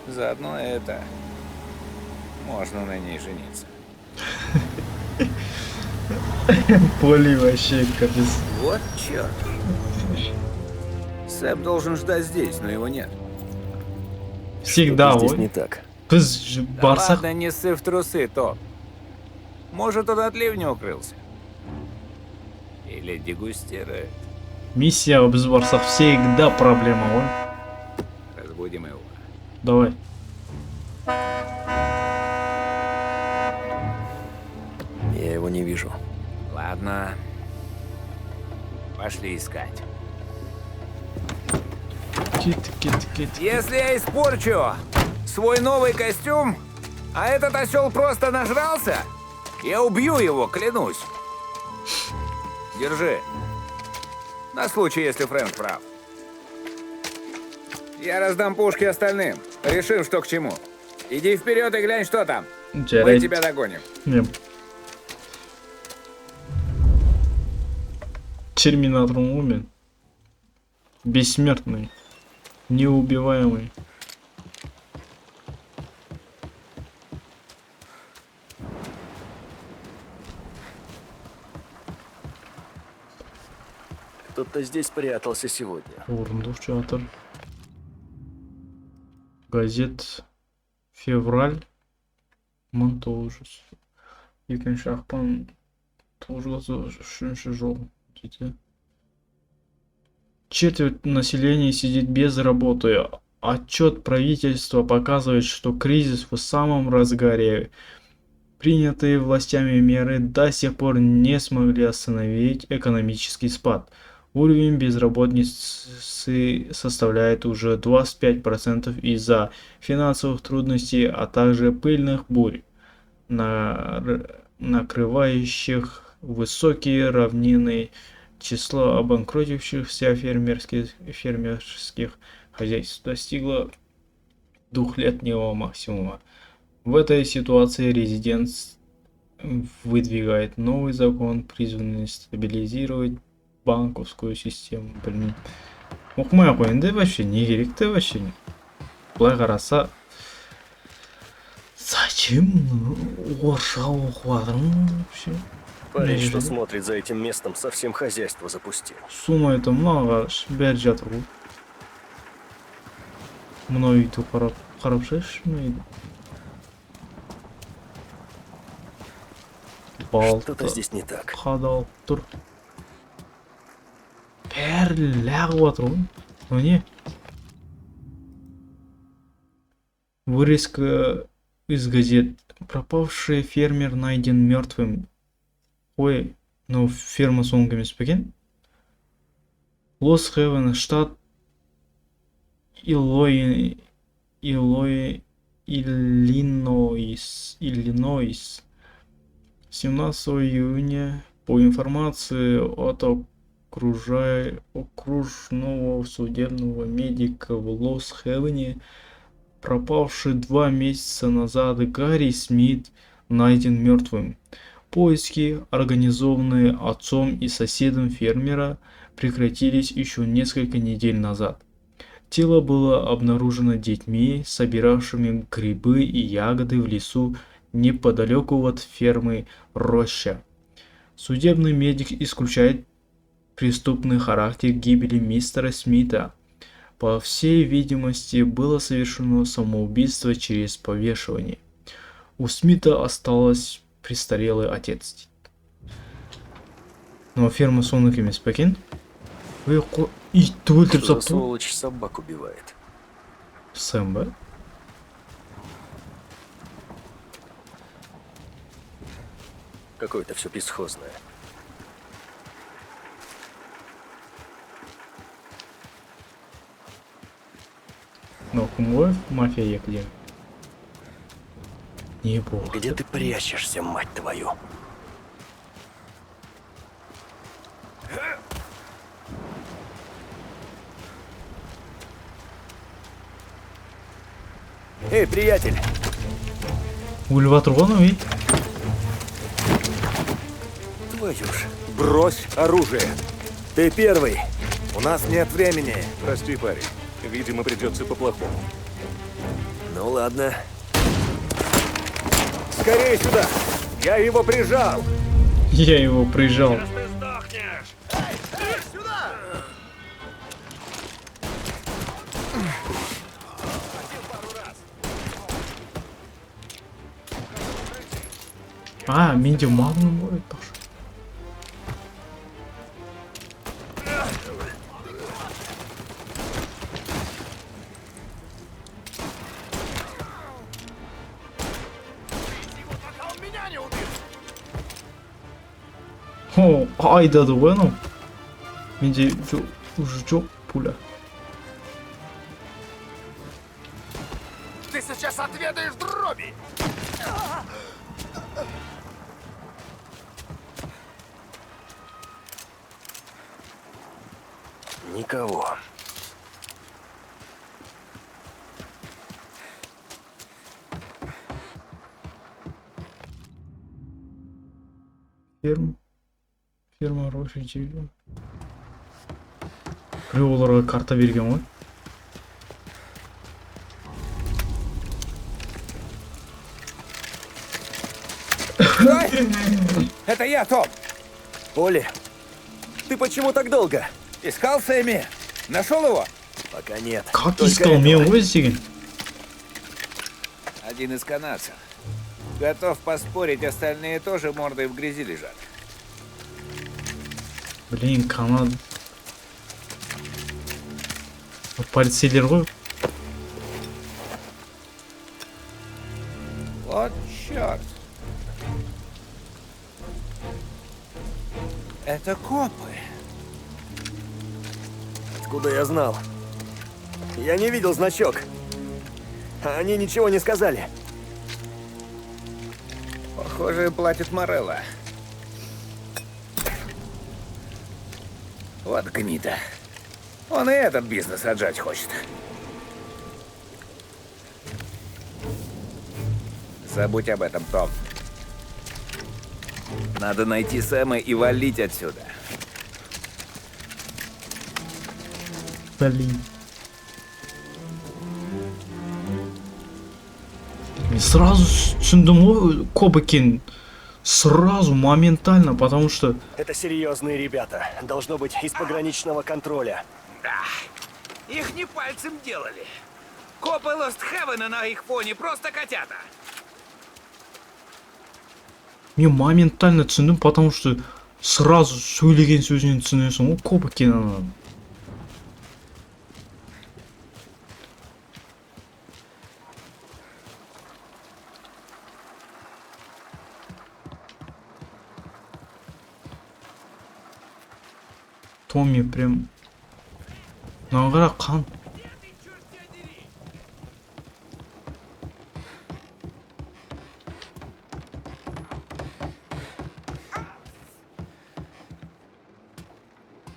Заодно это... Можно на ней жениться. Поли вообще капец. Вот черт. Сэм должен ждать здесь, но его нет. Всегда Что-то здесь вот. не так. Біз Да барсақ ладно, не ссы в трусы, Том. Может, он от ливня укрылся. Или дегустирует. миссия біз барсақ всегда проблема ғой. Разбудим его. Давай. Я его не вижу. Ладно. Пошли искать. Кит. Если я испорчу свой новый костюм, а этот осел просто нажрался, я убью его, клянусь. Держи. На случай, если Фрэнк прав. Я раздам пушки остальным. Решим, что к чему. Иди вперед и глянь, что там. Мы Жареть. тебя догоним. Мем. Терминатор умен. Бессмертный. Неубиваемый. Кто-то здесь прятался сегодня. Орындық жатыр. Газет февраль 1900. Екінші ақпан 1993 жыл дейді. Четверть населения сидит без работы. Отчет правительства показывает, что кризис в самом разгаре. Принятые властями меры до сих пор не смогли остановить экономический спад. Уровень безработицы составляет уже 25% из-за финансовых трудностей, а также пыльных бурь, накрывающих высокие равнины. Число обанкротившихся фермерских хозяйств достигло двухлетнего максимума. В этой ситуации резидент выдвигает новый закон, призванный стабилизировать банковскую систему. Блин. Оқымай ақ қойын, вообще не керек-то вообще. Былай қараса, зачем орысша оқып жатырмын вообще? Парень, что смотрит за этим местом, совсем хозяйство запустил. Сумма это мынаға бәрі жатыр ғой. Мынау үйді қарап шығайықшы, мына үйді. Что-то здесь не так. Қадалып тұр. Бәрі лағып жатыр ғой. Мынау не? Вырезка из газет. Пропавший фермер найден мертвым. Ой, ну ферма соңғы емес пе екен? Лос Хевен, штат Иллинойс. 17 июня по информации от окружного судебного медика в Лос-Хевене, пропавший 2 месяца назад Гарри Смит найден мертвым. Поиски, организованные отцом и соседом фермера, прекратились еще несколько недель назад. Тело было обнаружено детьми, собиравшими грибы и ягоды в лесу неподалеку от фермы Роща. Судебный медик исключает преступный характер гибели мистера Смита. По всей видимости, было совершено самоубийство через повешивание. У Смита осталось престарелый отец. Но ферма сонық емес пе екен? Итті өлтіріп Что за сапты. сволочь собак убивает? Сэм ба? Какое-то все бесхозное. Но Кумоев мафия где? Неплохо. Где ты прячешься, мать твою? Эй, приятель! Ульватроновый? Твою ж, брось оружие! Ты первый! У нас нет времени! Прости, парень. Видимо, придется по-плохому. Ну ладно. Скорее сюда! Я его прижал! Я его прижал. А, Минди Магнум будет тоже. О, айда да Веном. Минди уже чё пуля. Ты сейчас отведаешь дроби! Никого. Ферма Рошичи. Оларға карта берген ғой. Это я, Том. Оли, ты почему так долго? Искал Сэмми. Нашел его? Пока нет. Как Только искал? этого. Мен ғой іздеген. Один из канадцев. Готов поспорить, остальные тоже мордой в грязи лежат. Блин, Канада. Полицейлер ғой. Вот черт. Это копы. Откуда я знал? Я не видел значок. Они ничего не сказали. Похоже, платит Морелло. Вот гнида. Он и этот бизнес отжать хочет. Забудь об этом, Том. Надо найти Сэма и валить отсюда. Блин. Сразу түсіндім ғой коп екен. Сразу, моментально, потому что... Это серьезные ребята. Должно быть из пограничного контроля. Да. Их не пальцем делали. Копы Лост Хевена на их фоне просто котята. Мен моментально түсіндім, потому что сразу сөйлеген сөзінен түсінесің ғой коп екенін. Томми прям... Нағыра қан.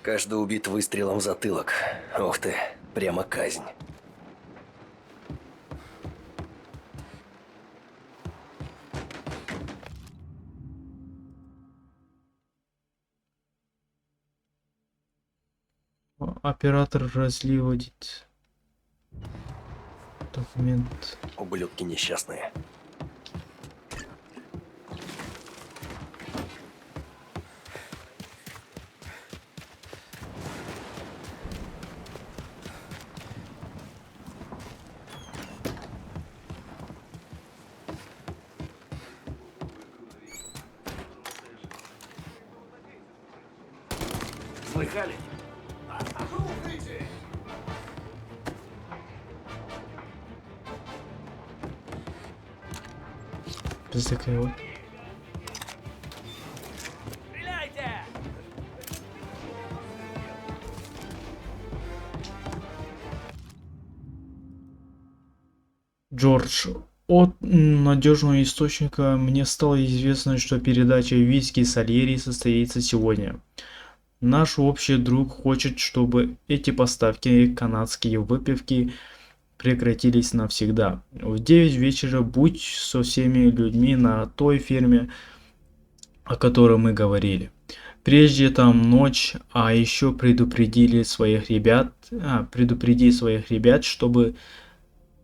Каждый убит выстрелом в затылок. Ух ты, прямо казнь. Оператор разливать документ. Ублюдки несчастные. Слыхали? Біздікі ғой. Джордж, от надежного источника мне стало известно, что передача виски Сальери состоится сегодня. Наш общий друг хочет, чтобы эти поставки канадские выпивки прекратились навсегда. В 9 вечера будь со всеми людьми на той ферме, о которой мы говорили. Прежде там ночь, а еще предупреди своих ребят,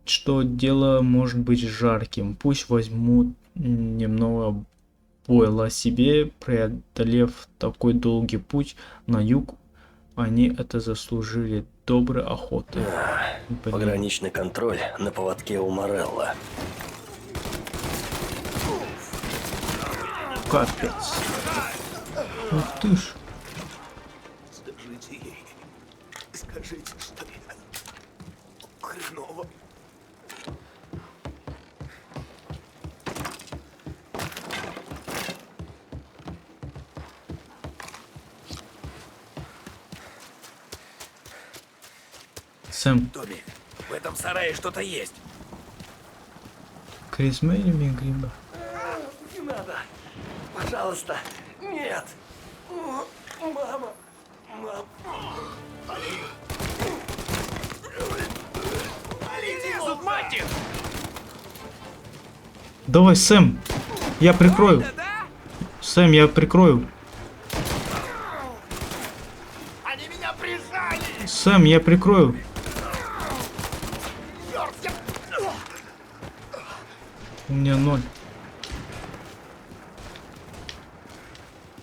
что дело может быть жарким. Пусть возьмут немного бойла себе, преодолев такой долгий путь на юг, они это заслужили. Доброй охоты. Пограничный контроль на поводке у Морелла. Капец. Ух ты ж. Скажите ей. Скажите, что я хреново. Сэм. Томми, в этом сарае что-то есть. Крис Мэри Гримба. Не надо. Пожалуйста. Нет. Мама. Мама. Полетел, мать их! Давай, Сэм. Я прикрою. Сэм, я прикрою. Они меня прижали! Сэм, я прикрою. У меня 0.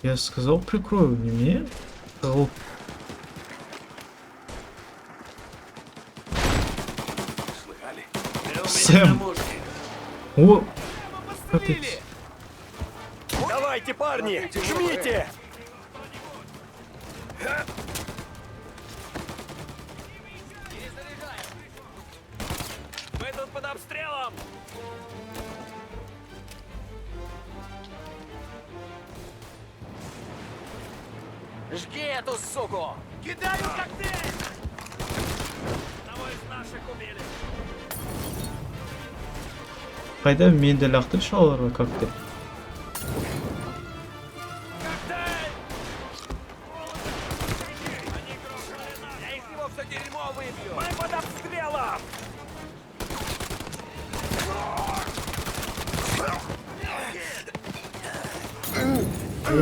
Я сказал прикрою, не мне? Сказал. Сэм. О, капец. Давайте, парни, жмите! Мы тут под обстрелом! Жги эту суку! Кидаю коктейль! Одного из наших убили! Қайда мен де лақтыршы оларға коктейль. Я из него все дерьмо выбью! Мы под обстрелом!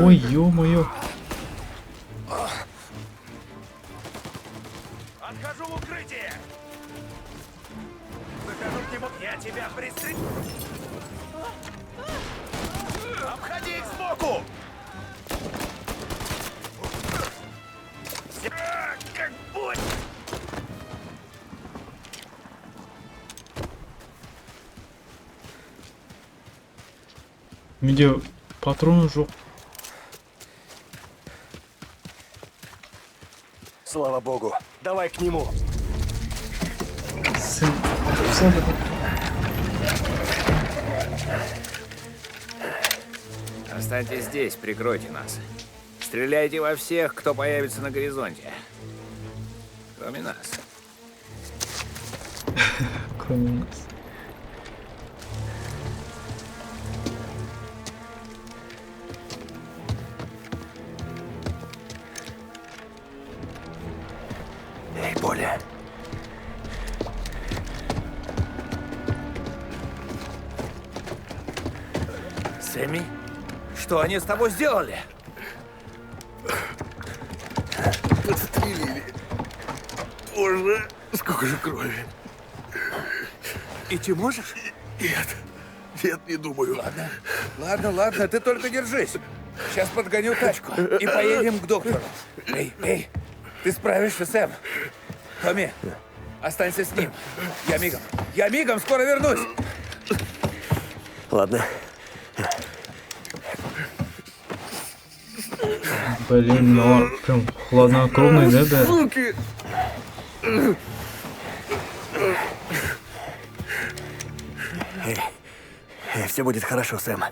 Ой, ё-моё. Отхожу в укрытие! Выхожу к нему, я тебя пристрелю! Обходи их сбоку! Как будь! Менде патроны жоқ. Слава богу. Давай к нему. Сэм. Останьтесь здесь, прикройте нас. Стреляйте во всех, кто появится на горизонте. Кроме нас. Кроме нас. Эй, Поля. Сэмми? Что они с тобой сделали? Подстрелили. Боже, сколько же крови. Идти можешь? Нет, не думаю. Ладно, ты только держись. Сейчас подгоню тачку и поедем к доктору. Эй, ты справишься, Сэм. Томми, останься с ним. Я мигом, скоро вернусь. Ладно. Блин, ну прям хладнокровный, да? Суки! Все будет хорошо, Сэм.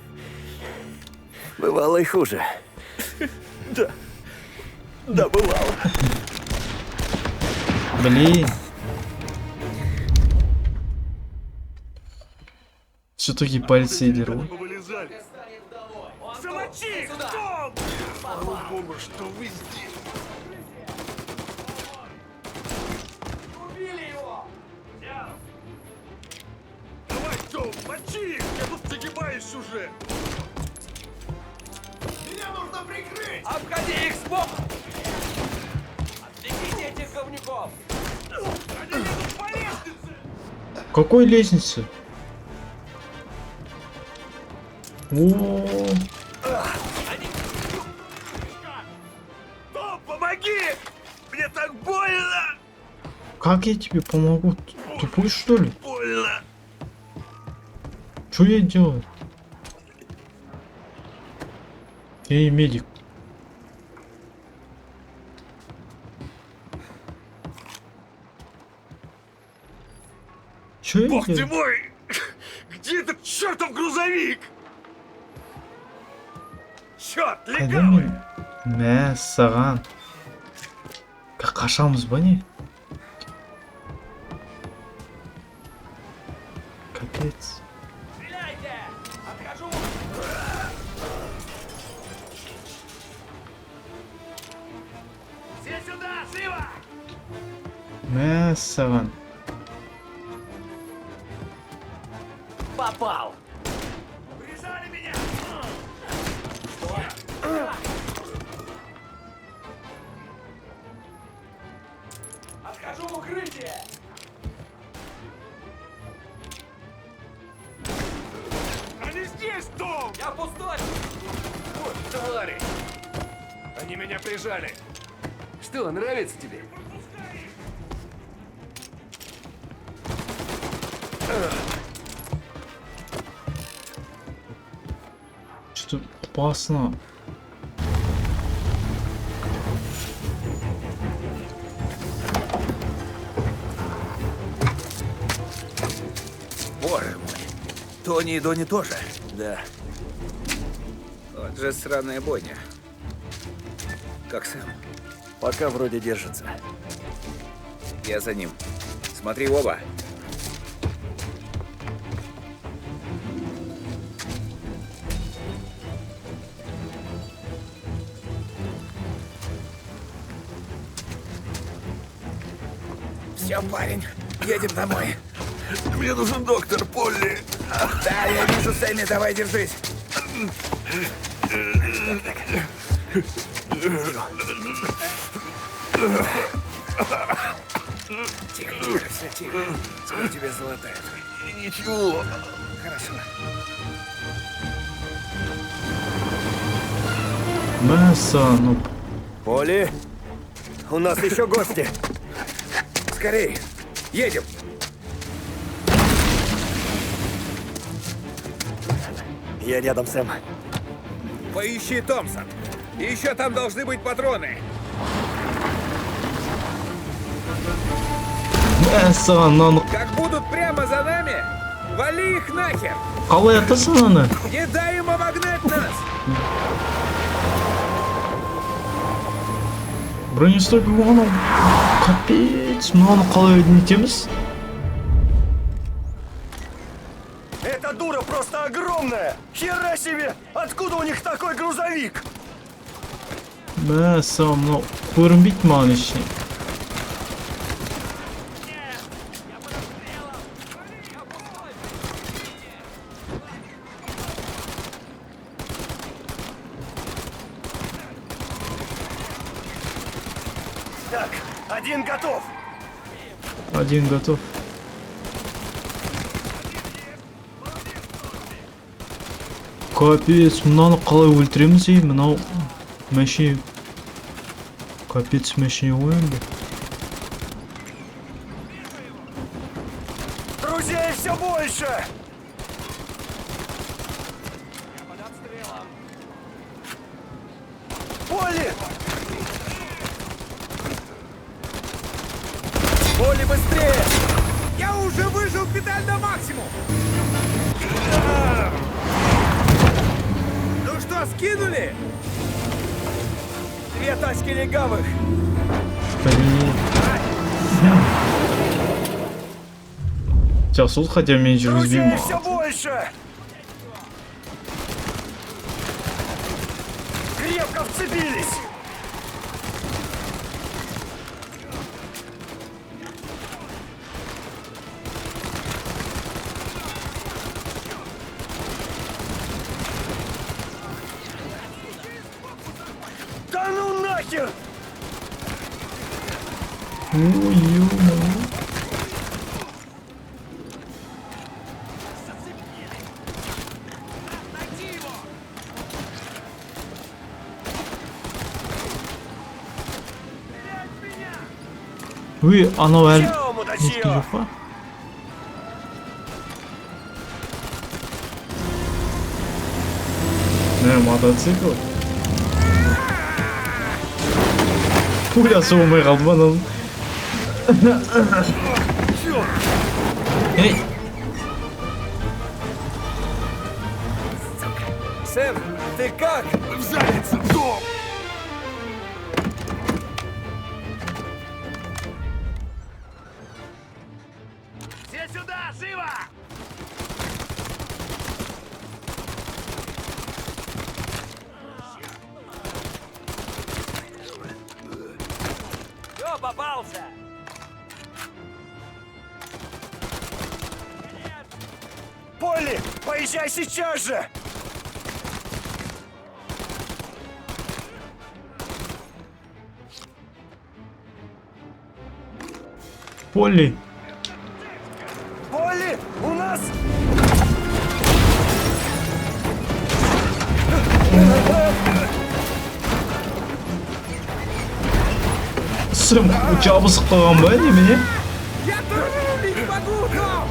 Бывало и хуже. Да, бывало. Блин. Все-таки пальцы дерут. Замочи их, Том! Слава богу, что вы здесь. Убили его! Давай, Том, мочи их! Я тут загибаюсь уже! Меня нужно прикрыть! Обходи их сбоку! Отвлеките этих говнюков! Они едут по лестнице! Какой лестнице? О, Том, помоги! Мне так больно! как я тебе помогу? Тупой что ли? Больно! Что я делаю? Эй, медик. Что я Бог ты делаю? мой! Где этот чертов грузовик? Черт, легавый! Мә, саған. Қашамыз ба не? Капец. Все сюда, живо! Мә, саған. Попал! Прижали меня! Отхожу в укрытие! Они здесь, Том! Я пустой! Вот, товарищ! Они меня прижали! Что, нравится тебе? Что-то опасно. Боже мой. Тони и Дони тоже? Да. Вот же сраная бойня. Как Сэм? Пока вроде держится. Я за ним. Смотри в оба. Все, парень, едем домой. Мне нужен доктор, Полли. Да, я вижу Сэмми, давай держись. Тихо, тихо, все тихо. Скоро тебе залатают. Ничего. Хорошо. Мә, саған, ну. Поли, у нас еще гости. Скорей, едем. Я рядом, Сэм. Поищи Томпсон. Еще там должны быть патроны. Мә, саған, мынаны Как будут прямо за нами, вали их нахер. қалай атасың аны? Не дай им обогнать нас. Бронестойка болған ау. Капец, мынаны қалай нетеміз? Эта дура просто огромная! Хера себе! Откуда у них такой грузовик? Мә, саған, мынау көрінбейді маған ештеңе. Так, один готов. Один готов. Капец, мынаны қалай өлтіреміз ей? Мынау мәшіне. Капец, мәшіне ғой енді. Друзей все больше! Поли! Поли, быстрее! Я уже выжил педаль на максимум! Ну что, скинули? Две тачки легавых! Сейчас тут хотя меньше Друзей разбим. все больше! Крепко вцепились! Да ну нахер! Ой, ё-моё. Ой, оно Ne, мотоцикл. Пуля соумай қалды ма анау? Эй! Сэм, ты как? В задницу, дом! Все сюда, живо! Все, попался! Полли, поезжай сейчас же! Полли! Полли, у нас... Сэм, жабысып қалған ба немене? Я тоже рулить могу, Том!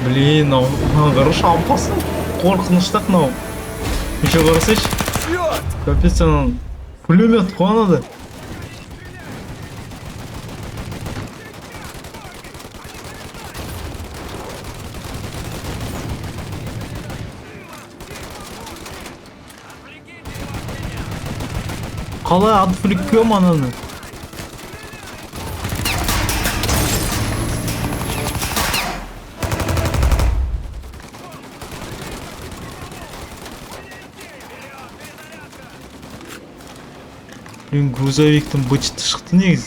Блин, мынау қарашы шампасын. Қорқыныштақ мынау. Еще қарасайшы. Капец анау. Пулемет қой анада. Қалай отвлекем ананы? Блин, грузовиктің бычыты шықты негізі.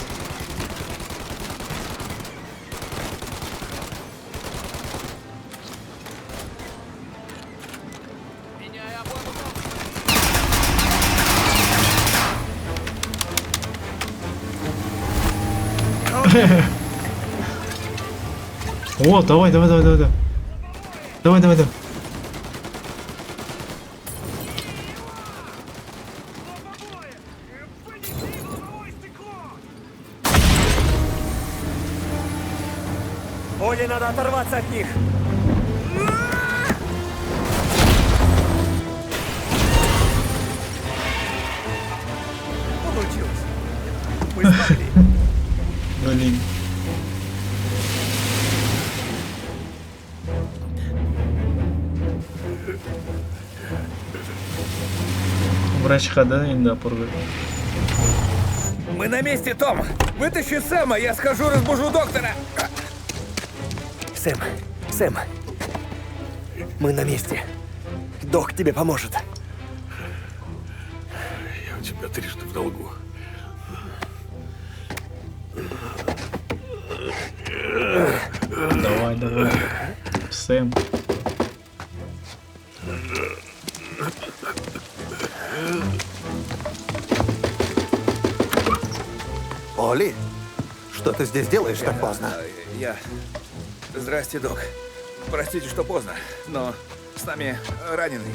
О, давай. Давай. Полли, надо оторваться от них! Получилось! Мы смогли! Блин. Врачка, да, инда апарып. Мы на месте, Том! Вытащи Сэма, я схожу разбужу доктора! Сэм, мы на месте. Док тебе поможет. Я у тебя трижды в долгу. Давай. Сэм. Оли, что ты здесь делаешь так поздно? Здрасте, док. Простите, что поздно, но с нами раненый.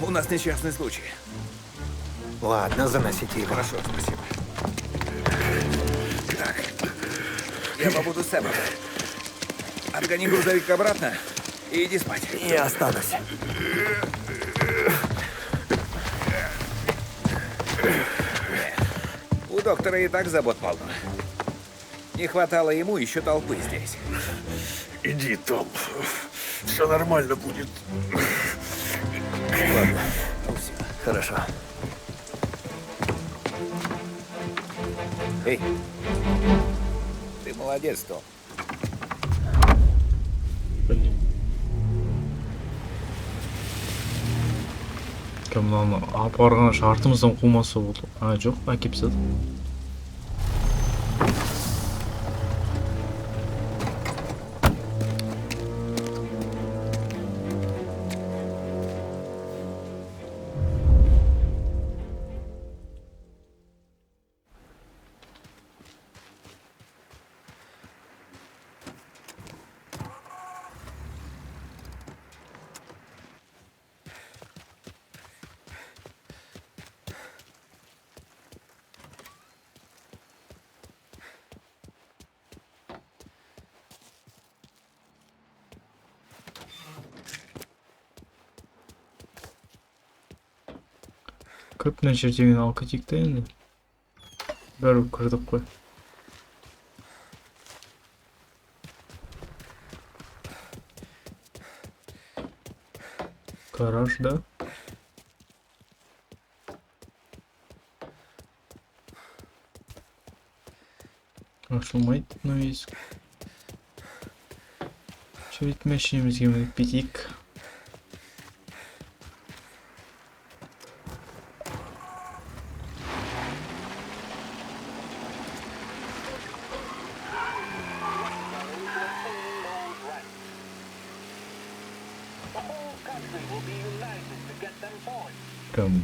У нас несчастный случай. Ладно, заносите его. Хорошо, спасибо. Так, я побуду с Сэмом. Отгони грузовик обратно и иди спать. Я останусь. У доктора и так забот полно. Не хватало ему еще толпы здесь. Иди, Том. Все нормально будет. Хорошо. Эй, ты молодец, Том. Кім мынаны апарған шартымыздан қумаса болды. А, жоқ, әкеп тастады. Көп жерден алып кетейік та енді. Бәрі кірдік қой. Гаражда. Ашылмайды, но есік. Шөйт мәшінемізге мініп кетейік. Прям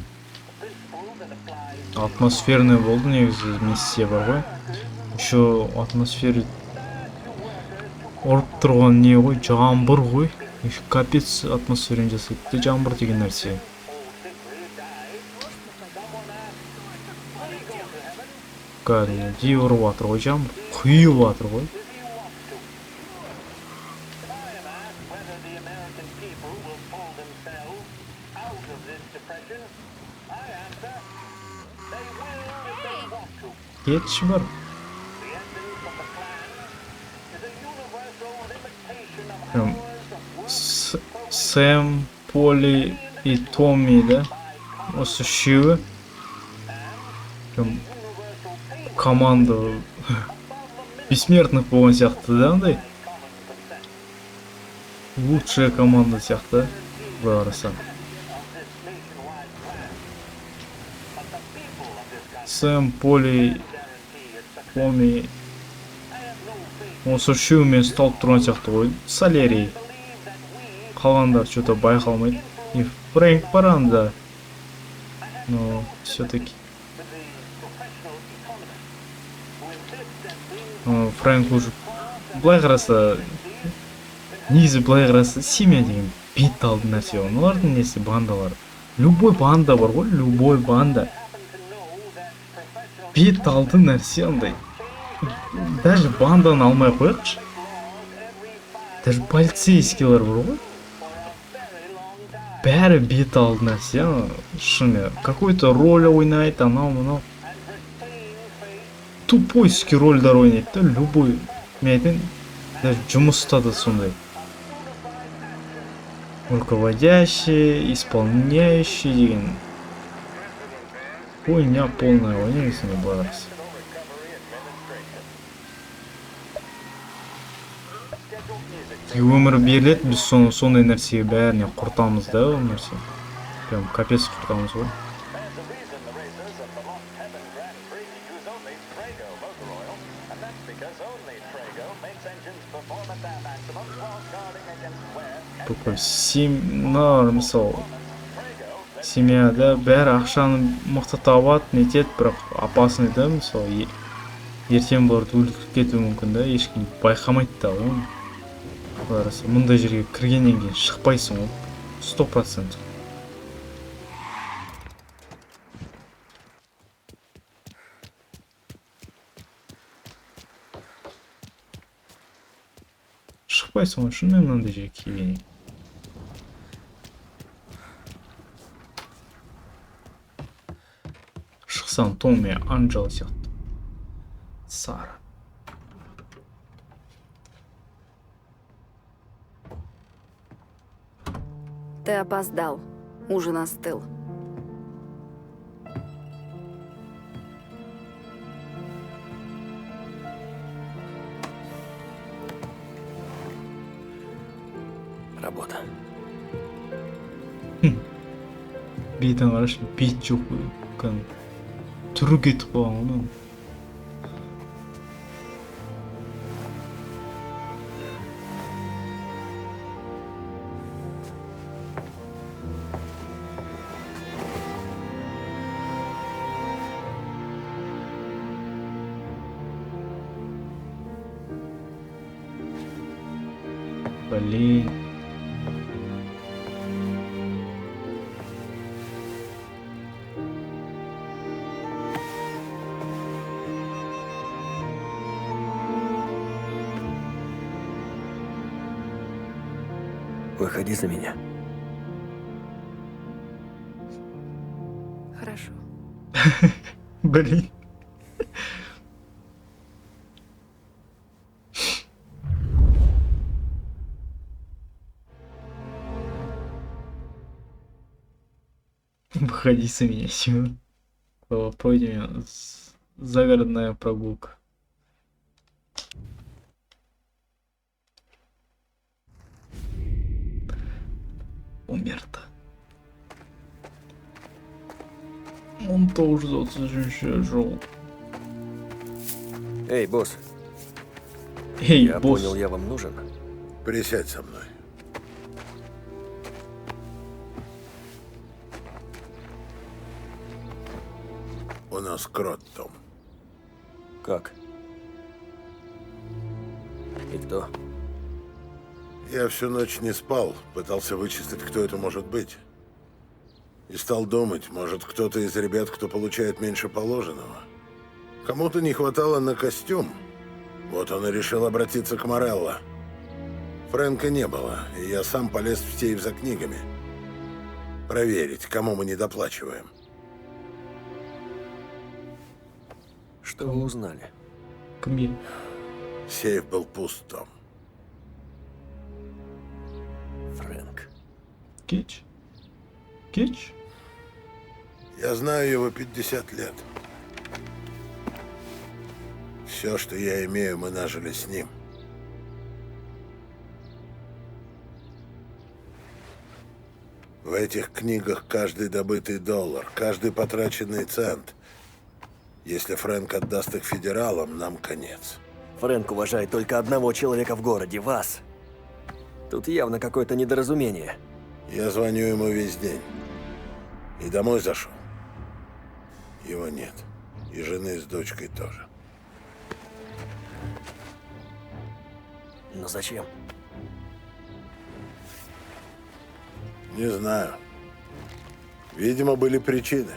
атмосферный болды, негізі миссия бар ғой. Еще атмосфера ұрып тұрған не ғой, жаңбыр ғой. Капец атмосферен жасайды, жаңбыр деген нәрсе. Кәдімгідей ұрып жатыр ғой, жаңбыр құйып жатыр ғой. Кетші бар. Сэм, Поли и Томми, да? Осы үшеуі. Команда бессмертных болған сияқты, да, андай? Лучшая команда сияқты, былай қарасаң. Сэм, Поли, Томми. Осы үшеуімен сталып тұрған сияқты ғой. Солерий. Қалғандар что-то байқалмайды. И Фрэнк бар анда. Но все-таки. Фрэнк уже былай қараса, негізі былай қараса, семья деген бит алды нәрсе. Олардың несі бандалар. Любой банда бар ғой, любой банда. Бет алды нәрсе андай. Даже банданы алмай қояқшы. Даже полицейскийлер бар ғой. Бәрі бет алды нәрсе. Шыны, какой-то роль ойнайды, анау-мынау. Тупойский рольдар ойнайды да, любой. Мен айтайын, даже жұмыста да сондай. Руководящий, исполняющий деген. Хуйня полная, ойнайсың былай қараса. Өмір беріледі, біз сондай нәрсеге бәріне құртамыз да, ол нәрсе. Прям капец құртамыз ғой. Бүкіл мысалы семьяда бәрі ақшаны мықты табады, нетеді, бірақ опасный да, мысалы ертең бұларды өлтіріп кетуі мүмкін да, ешкім байқамайды да ғой. Мұндай жерге кіргеннен кейін шықпайсың ғой, 100%. Шықпайсың ғой, шынымен мынандай жерге келгеннен. Шықсам Томми, Анджела сияқты. Сара. Ты опоздал. Ужин остыл. работа. Бидің қарашы, бет жоқ қой. Түрі кетіп қалған оның. Блин. Выходи за меня. Хорошо. Блин. Выходи за меня, все. Пойдем. Загородная прогулка. Умер-то. Он тоже жил. Эй, босс. Эй, я босс. понял, я вам нужен. Присядь со мной. У нас крот, Том. Как? И кто? Я всю ночь не спал, пытался вычислить, кто это может быть. И стал думать, может, кто-то из ребят, кто получает меньше положенного. Кому-то не хватало на костюм. Вот он и решил обратиться к Морелло. Фрэнка не было, и я сам полез в сейф за книгами. Проверить, кому мы недоплачиваем. Что вы узнали? Сейф был пуст, Том. Фрэнк. Кетч? Кетч? Я знаю его 50 лет. Все, что я имею, мы нажили с ним. В этих книгах каждый добытый доллар, каждый потраченный цент. Если Фрэнк отдаст их федералам, нам конец. Фрэнк уважает только одного человека в городе, вас. Тут явно какое-то недоразумение. Я звоню ему весь день. И домой зашел. Его нет. И жены с дочкой тоже. Но зачем? Не знаю. Видимо, были причины.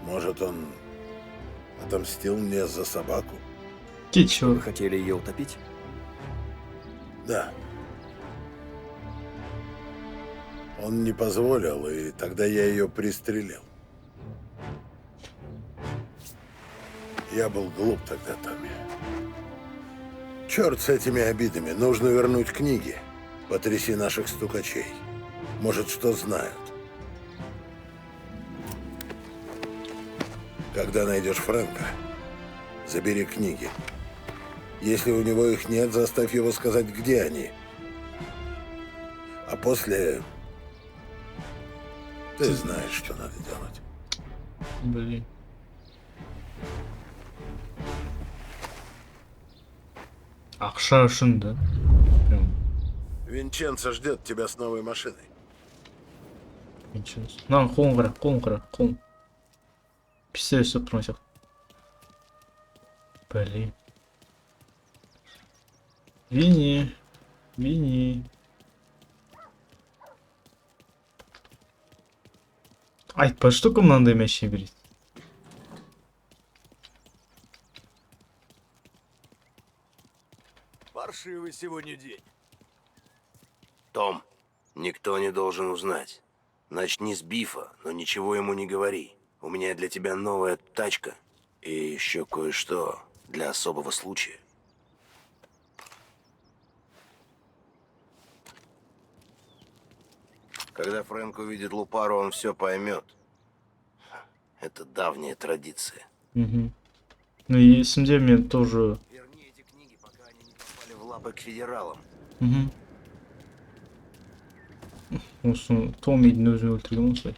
Может, он отомстил мне за собаку? Вы хотели ее утопить? Да. Он не позволил, и тогда я ее пристрелил. Я был глуп тогда, Томми. Черт с этими обидами. Нужно вернуть книги. Потряси наших стукачей. Может, что знают. Когда найдешь Фрэнка, забери книги. Если у него их нет, заставь его сказать, где они. А после... Ты знаешь, что надо делать. Блин. Ақша үшін, да? Винченцо ждет тебя с новой машиной. Винченцо. Мынаған қолын қара, қолын. Пистолет ұстап тұрған сияқты. Блин. Винни. Айтпа, что мынандай мәшіне береді. Паршивый сегодня день. Том, никто не должен узнать. Начни с Бифа, но ничего ему не говори. У меня для тебя новая тачка и еще кое-что для особого случая. Когда Фрэнк увидит Лупару, он все поймет. Это давняя традиция. Ну и есімде мен тоже лапы к федералам. Осы Томидің өзін өлтірген осылай.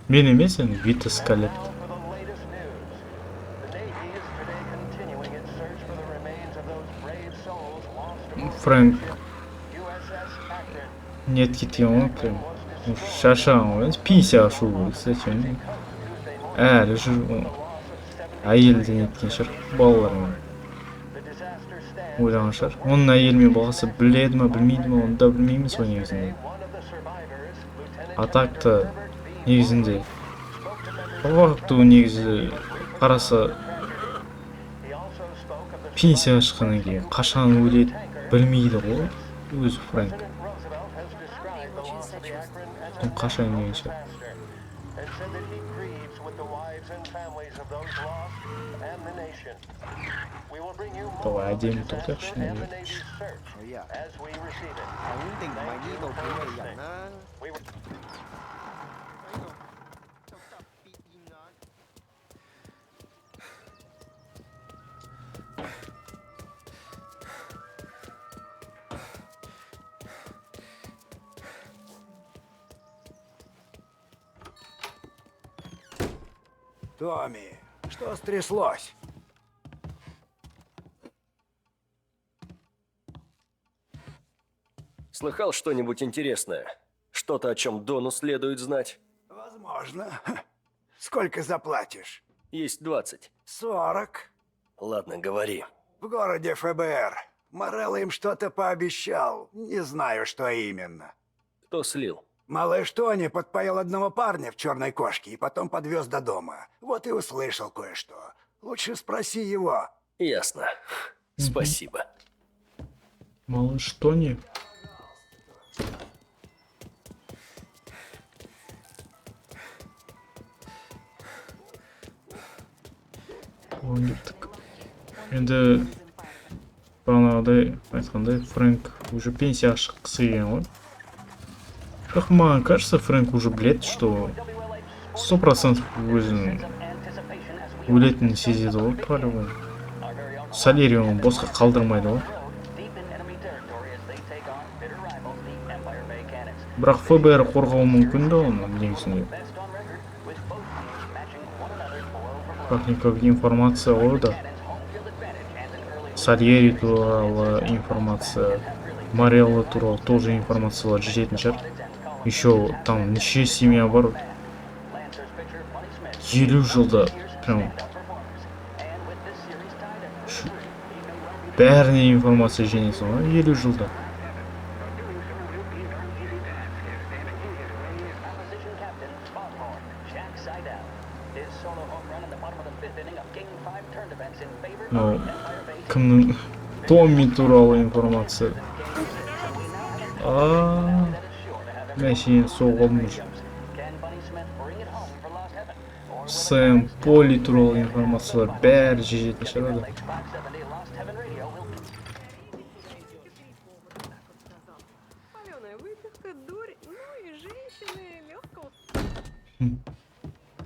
Мен емес, енді Витас Скалет. Фрэнк нет кеткен ғой прям. Шаршаған ғой. Пенсияға шығу керек, кстати. Әлі жүр. Әйелден еткен шығар, балалармен. Ойлаған шығар. Оның әйелмен болғасы біледі ма, білмейді ма, оны да білмейміз ғой негізінде. Атақты негізінде. Факты негізі қараса пенсияға шыққаннан кейін қашан өледі білмейді ғой өзі Фрэнк. Қашан деген шығар. Давай әдемі тоқтайық шыны. Томми, что стряслось? Слыхал что-нибудь интересное? Что-то, о чем Дону следует знать? Возможно. Сколько заплатишь? Есть 20. 40. Ладно, говори. В городе ФБР. Морелло им что-то пообещал. Не знаю, что именно. Кто слил? Малыш Тони подпоил одного парня в черной кошке и потом подвез до дома. Вот и услышал кое-что. Лучше спроси его. Ясно. Спасибо. Малыш Тони? Енді бағанағыдай айтқандай Фрэнк уже пенсияға шыққысы келген ғой. Бірақ маған кажется, Фрэнк уже білет, что 100% өзін өлетінін сезеді ғой, по-любому. Салери оны босқа қалдырмайды ғой. Бірақ ФБР қорғауы мүмкін да оны негізінде. Как никак информация ғой да. Сальери туралы информация, Морелло туралы тоже информациялар жететін шығар. Еще там неше семья бар. 50 жылда прям бәріне информация жинайсың ғой, 50 жылда. Ну, кімнің Томми туралы информация. Мәшейін соғылмыш. Сэм, Поли туралы информациялар бәрі жететін шығар.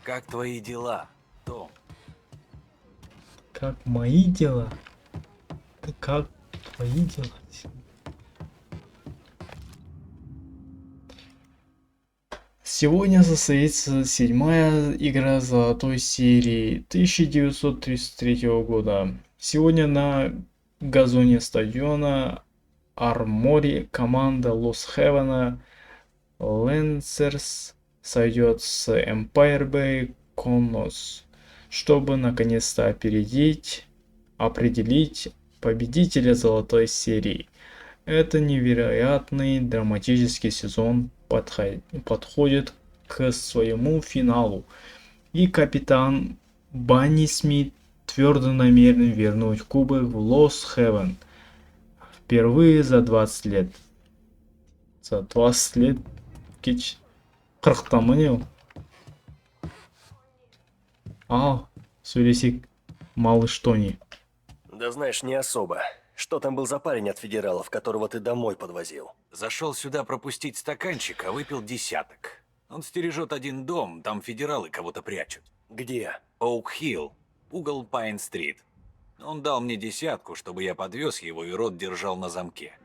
Как твои дела, Том? Как мои дела? Да как твои дела? Сегодня состоится 7-я игра золотой серии 1933 года. Сегодня на газоне стадиона Армори команда Лос Хевена Лэнсерс сойдет с Empire Bay Connos, чтобы наконец-то определить победителя золотой серии. Это невероятный драматический сезон подходит к своему финалу, и капитан Банни Смит твердо намерен вернуть кубок в Лос Хевен впервые за 20 лет. За 20 лет? 40-та не? Сөйлесек, малыш Тони. Да знаешь, не особо. Что там был за парень от федералов, которого ты домой подвозил? Зашел сюда пропустить стаканчик, а выпил десяток. Он стережет один дом, там федералы кого-то прячут. Где? Оук-Хилл, угол Пайн-стрит. Он дал мне 10, чтобы я подвез его и рот держал на замке.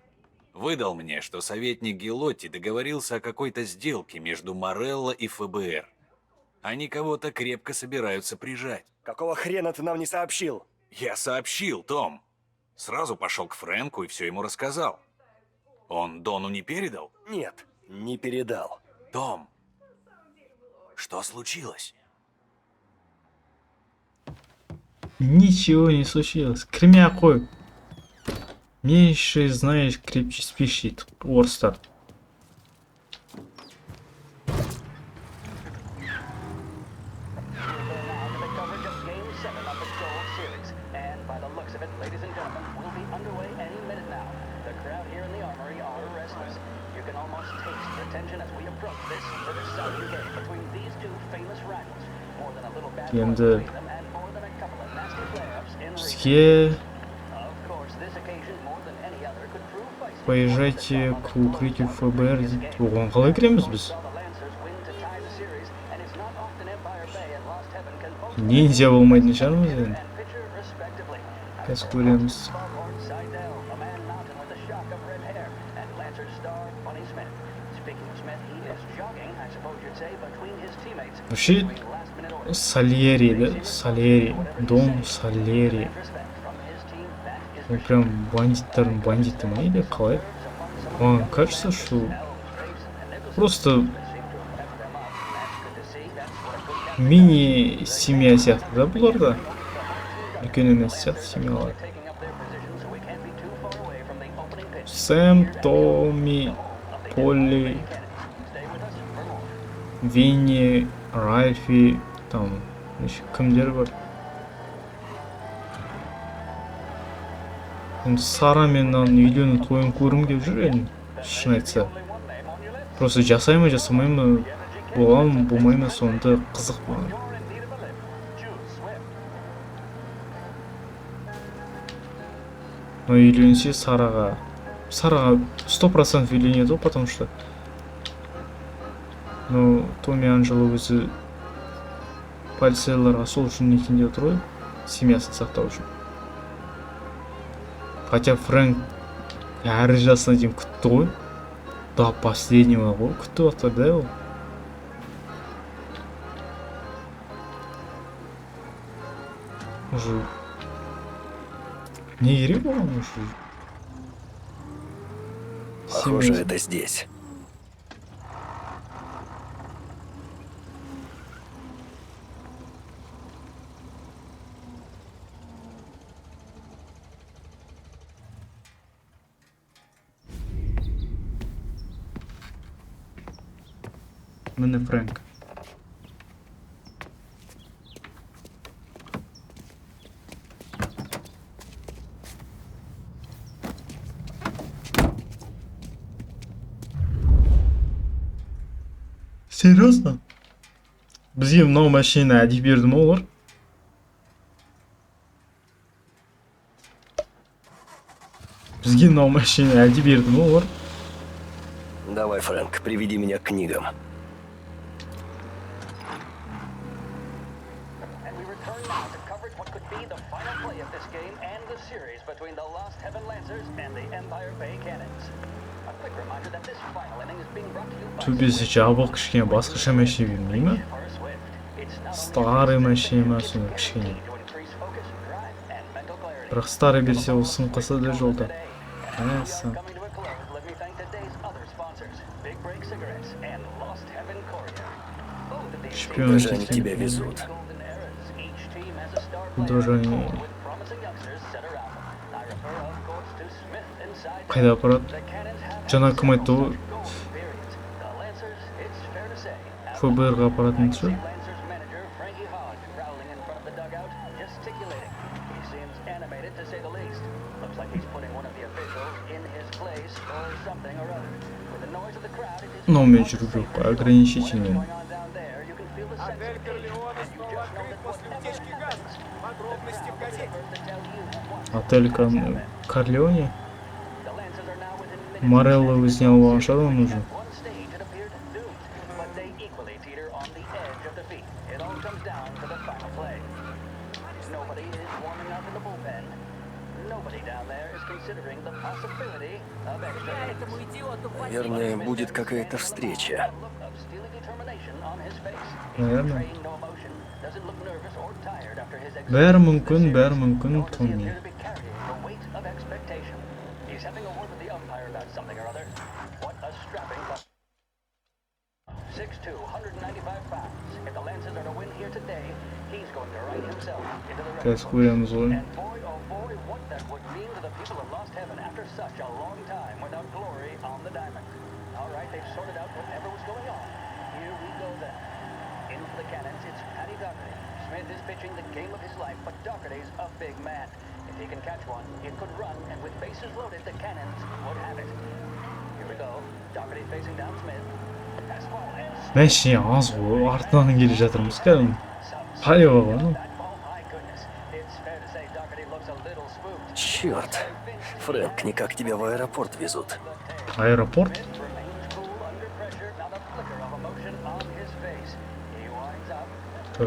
Выдал мне, что советник Гелотти договорился о какой-то сделке между Морелло и ФБР. Они кого-то крепко собираются прижать. Какого хрена ты нам не сообщил? Я сообщил, Том. Сразу пошел к Фрэнку и все ему рассказал. Он Дону не передал? Нет, не передал. Том, что случилось? Ничего не случилось. Кремя қой. Меньше знаешь, крепче спишь, дейді орыстар. Енді бізге поезжайте к укрытию ФБР дейді. Оған қалай кіреміз біз? Ниндзя болмайтын шығармыз енді. Қазір көреміз. Вообще Сальери, да? Сальери. Дом Сальери. Он прям бандиты ма или қалай? Маған кажется, что просто мини-семья сияқты, да, бұларда? Үлкен емес сияқты семьялар. Сэм, Томми, Полли, Винни, Ральфи, там кімдер бар? Енді Сара мен үйлену тойын көргім келіп жүр енді, шын айтса. Просто жасай ма, жасамай ма, бола ма, болмай ма, сонда қызық маған. Но үйленсе Сараға 100% үйленеді ғой, потому что Томми Анджело өзі полицейларға сол үшін нетінде отыр ғой, семьясын сақтау үшін. Хотя Фрэнк әрі жасына дейін күтті ғой. До последнего ғой күтті отыр да ол. Уже не керек оған уже. Похоже, это здесь. Мене Фрэнк. Серьезно? Бізге мынау машина әдей берді ма олар? Бізге мынау машина әдей берді ма олар? Давай, Фрэнк, приведи меня к книгам. Төбесі жабық кішкене басқаша машина бермей ма? Старый машина ма сонда кішкене. Бірақ старый берсе ол сын қалса да жолда. Әсі. Куда же они тебя везут? Куда же они? Қайда апарады? Жаңа кім айтты ғой? ФБРға апаратын шығар? Мынаумен жүру жоқ, ограничительмен. Отель Корлеоне? Морелло өзіне алып алған шығар оны уже. Наверное, будет какая-то встреча. Наверное. Бәрі мүмкін, Томми. Қазір көреміз ғой. Smith is pitching the game of his life, but Doherty's a big man. If he can catch one, it could run, and with bases loaded, the Cannons would have it. Here we go. Doherty facing down Smith. Fastball and Мен ше аз ғой, артынан келе жатырмыз кәдімгі. Пайба ғой, ну. Черт, Фрэнк, никак тебя в аэропорт везут. Аэропорт?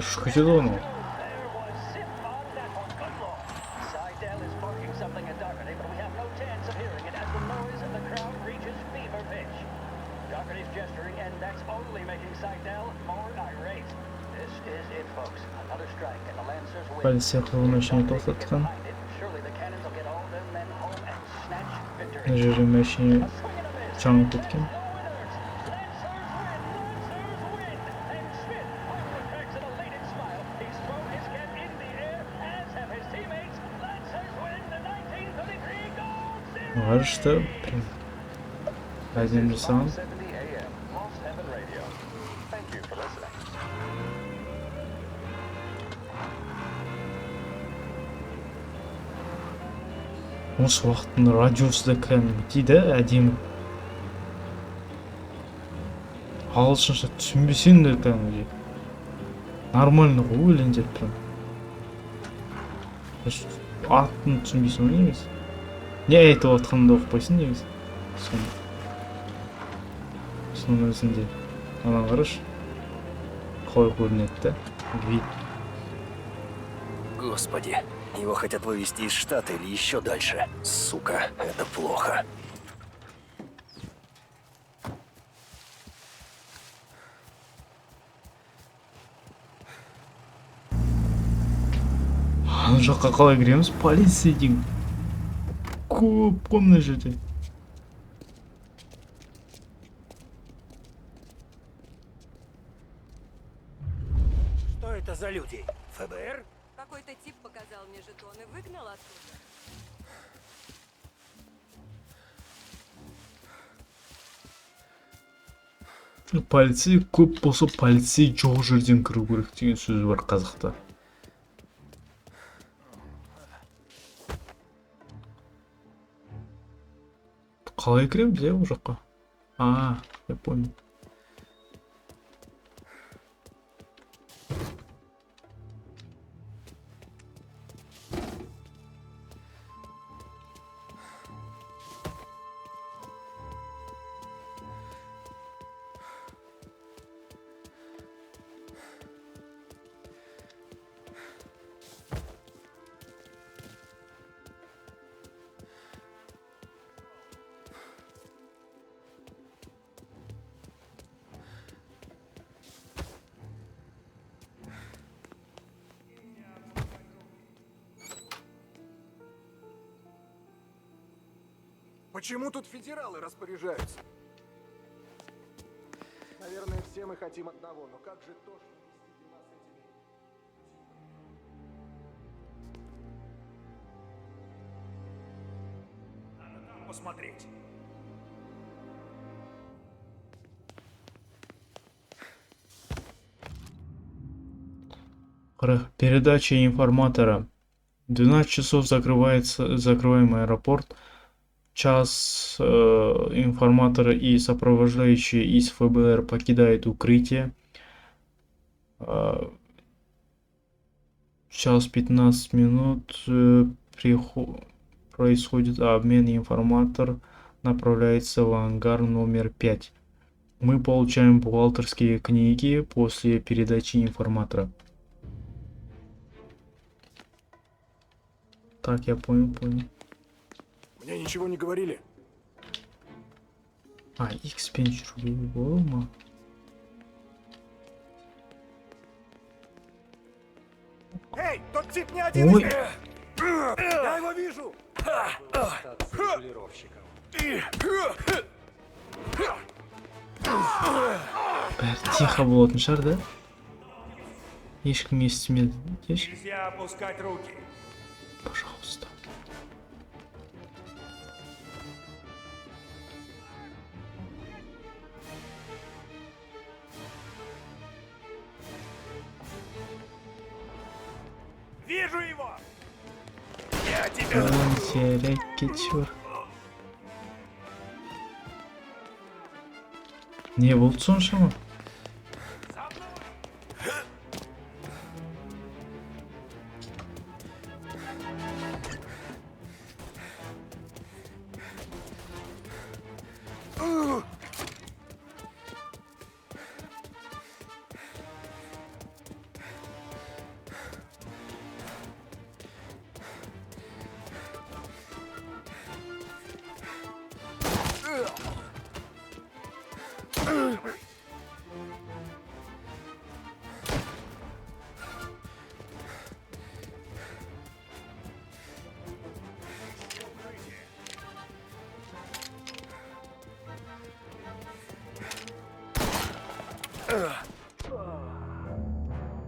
Что хотел он? Полиция машина тоқтатқан. Мына жерде машина жанып кеткен. Ғарышта прям әдемі жасаған. Осы уақыттың радиосы да кәдімгідей да әдемі. Ағылшынша түсінбесең де кәдімгідей. Нормально ғой өлеңдер прям. Атын түсінбейсің ғой емес. Не айтып отқанымды оқпайсың негізі. Соның өзінде. Ана қараш. Қалай көрінеді да. Вид. Господи, его хотят вывести из штата или еще дальше. Сука, это плохо. Ана жаққа қалай кіреміз? Полиция дейін. Көп мына жерде. Что это за люди? ФБР? Какой-то тип показал мне жетон и выгнал оттуда. Полиция көп болса, полиция жоқ жерден кіру керек деген сөз бар қазақта. Қалай кіреміз, ол жаққа? Я понял. Почему тут федералы распоряжаются? Наверное, все мы хотим одного, но как же то, что действительно с этими... Надо там посмотреть. Передача информатора. 12 часов закрываем аэропорт. Час информаторы и сопровождающие из ФБР покидают укрытие. Час 15 минут происходит обмен, информатор направляется в ангар номер 5. Мы получаем бухгалтерские книги после передачи информатора. Так, я понял. Мне ничего не говорили. А, X-пен жүруге болады ма? Эй, тот тип не один Ой. из них! Я его вижу! Бәрі тихо болатын шығар, да? Ешкім естімеді. Нельзя опускать руки. Пожалуйста. Вижу его! Я тебя... Терекке чур. Не болды соншама?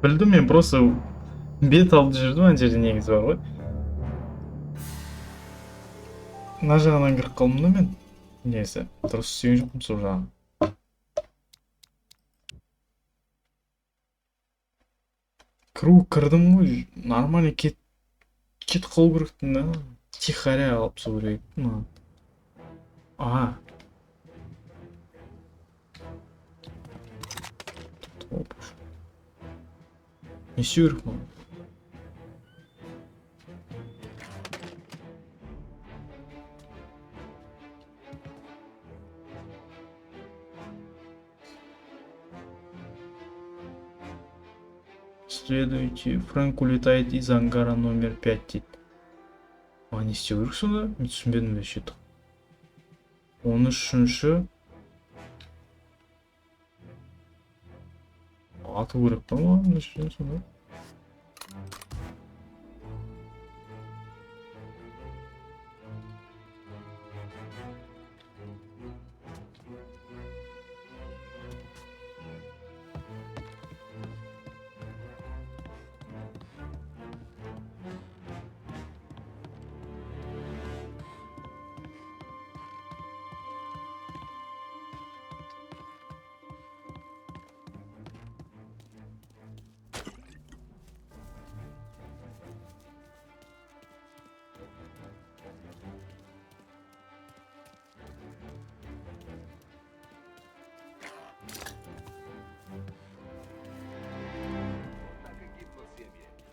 Білдім, мен просто бет алып жүрдім, ана жерде негізі бар ғой. Мына жағынан кіріп қалдым да мен. Несі, дұрыс істеген жоқпын сол жағын. Кірдім ғой, нормально кет қалу керектін да. Тихаря алып сол керек. Ага. Не істеу керек маған? Следуйте. Фрэнк улетает из ангара номер 5 дейді. А не істеу керек сонда? Мен түсінбедім бе что-то. 13-ші ату керек па маған сонда?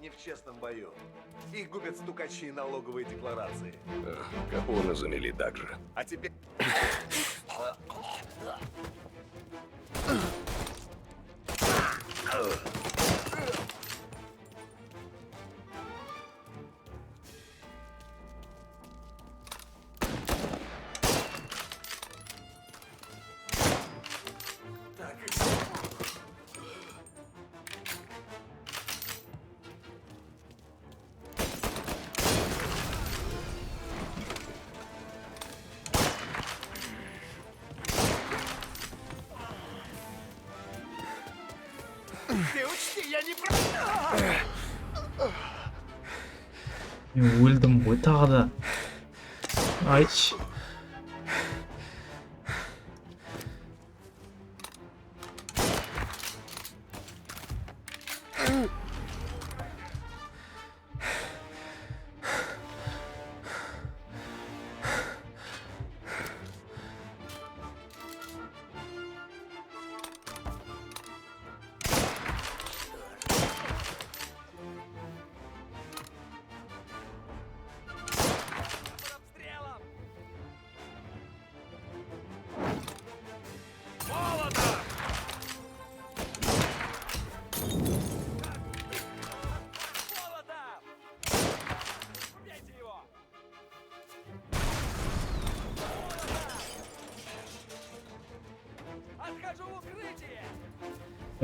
Не в честном бою. Их губят стукачи и налоговые декларации. Капоне замели так же. А теперь... Ты учти, я не... Мен өлдім ғой тағы да. Айтшы.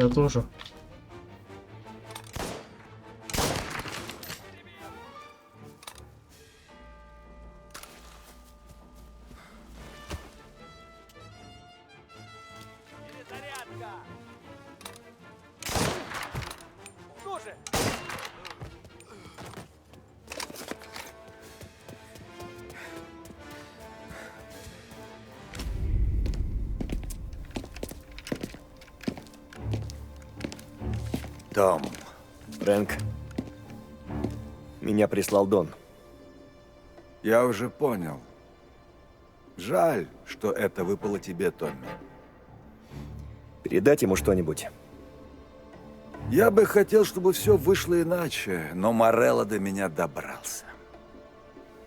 Я тоже. Том. Фрэнк. Меня прислал Дон. Я уже понял. Жаль, что это выпало тебе, Томми. Передать ему что-нибудь? Я бы хотел, чтобы все вышло иначе, но Морелло до меня добрался.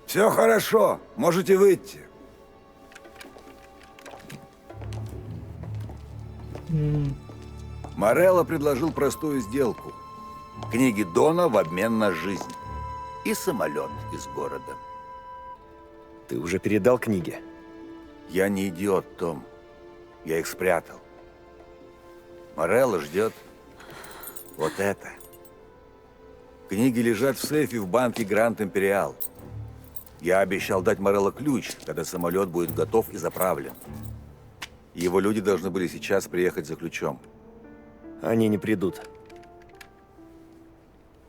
Все хорошо, можете выйти. Морелло предложил простую сделку. Книги Дона в обмен на жизнь. И самолет из города. Ты уже передал книги? Я не идиот, Том. Я их спрятал. Морелло ждет вот это. Книги лежат в сейфе в банке Гранд Империал. Я обещал дать Морелло ключ, когда самолет будет готов и заправлен. Его люди должны были сейчас приехать за ключом. Они не придут.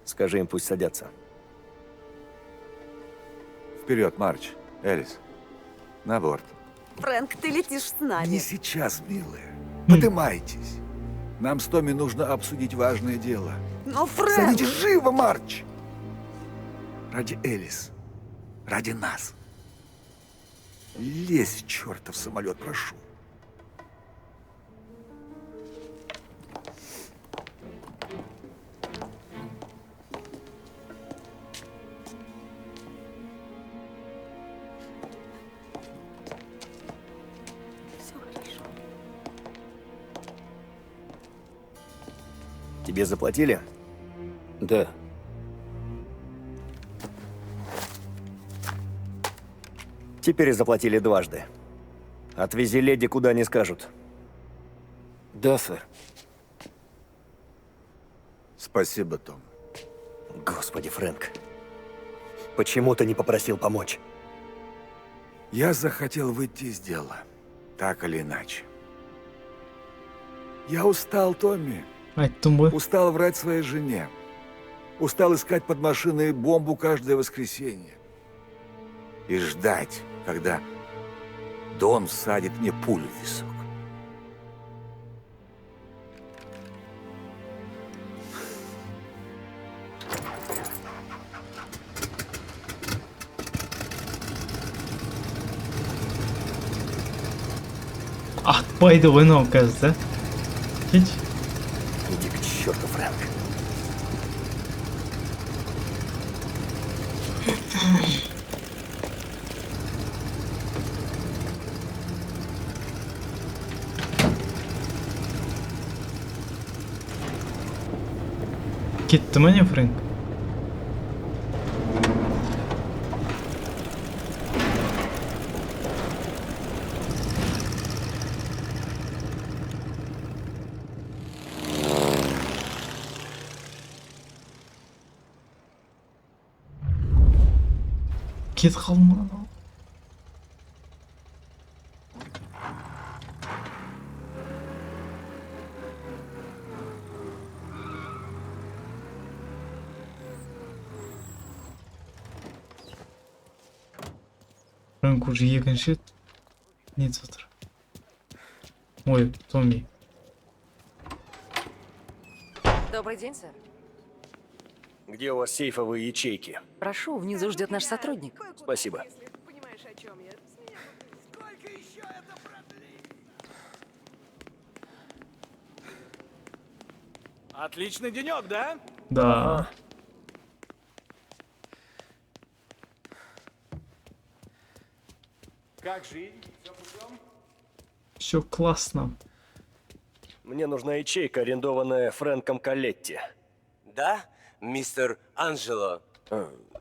Скажи им, пусть садятся. Вперед, Марч. Элис. На борт. Фрэнк, ты летишь с нами. Не сейчас, милая. Подымайтесь. Нам с Томми нужно обсудить важное дело. Но, Фрэнк... Садитесь живо, Марч! Ради Элис. Ради нас. Лезь в чертов самолет, прошу. Тебе заплатили? Да. Теперь заплатили дважды. Отвези леди куда не скажут. Да, сэр. Спасибо, Том. Господи, Фрэнк. Почему ты не попросил помочь? Я захотел выйти из дела. Так или иначе. Я устал, Томми. Устал врать своей жене. Устал искать под машиной бомбу каждое воскресенье. И ждать, когда Дон всадит мне пулю в висок. By the way, no, оказывается. Иди к черту, Фрэнк. Gitti mi Frank? Kit kalmadı. Frank уже екінші не жатыр. Ой, Томми. Добрый день, сэр. Где у вас сейфовые ячейки? Прошу, внизу ждет наш сотрудник. Спасибо. Отличный денек, да? Да. Как жизнь? Все путем? Все классно. Мне нужна ячейка, арендованная Фрэнком Колетти. Да, мистер Анджело?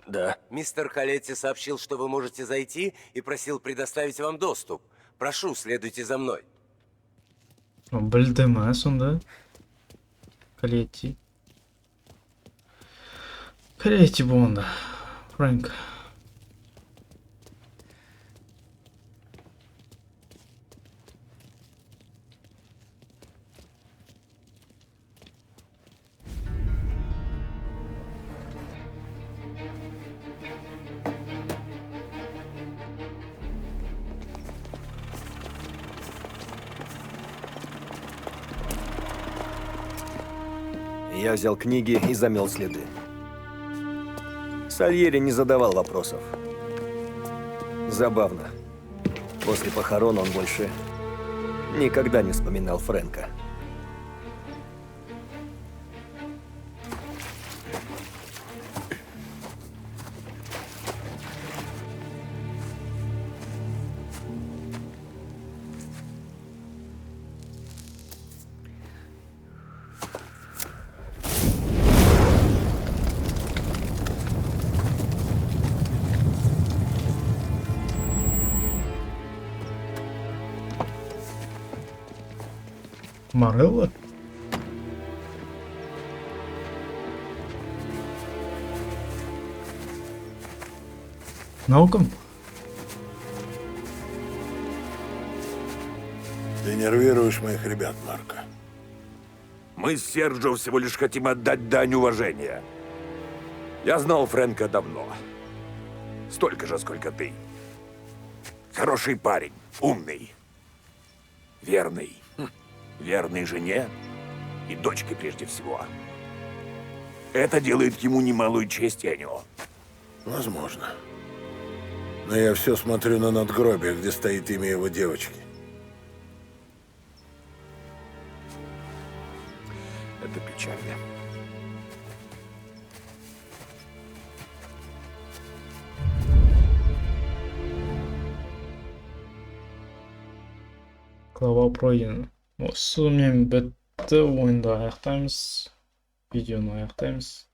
Да. Мистер Колетти сообщил, что вы можете зайти, и просил предоставить вам доступ. Прошу, следуйте за мной. Bildi mi sonda? Калетти. Калетти Бонда. Фрэнк. Я взял книги и замел следы. Сальери не задавал вопросов. Забавно. После похорон он больше никогда не вспоминал Фрэнка. Морелло? Науком? Ты нервируешь моих ребят, Марко. Мы с Серджио всего лишь хотим отдать дань уважения. Я знал Фрэнка давно. Столько же, сколько ты. Хороший парень, умный, верный. Верной жене и дочке прежде всего. Это делает ему немалую честь, Энио. Возможно. Но я все смотрю на надгробие, где стоит имя его девочки. Это печально. Глава пройдена. Осымен бітті, ойынды аяқтаймыз. Видеоны аяқтаймыз.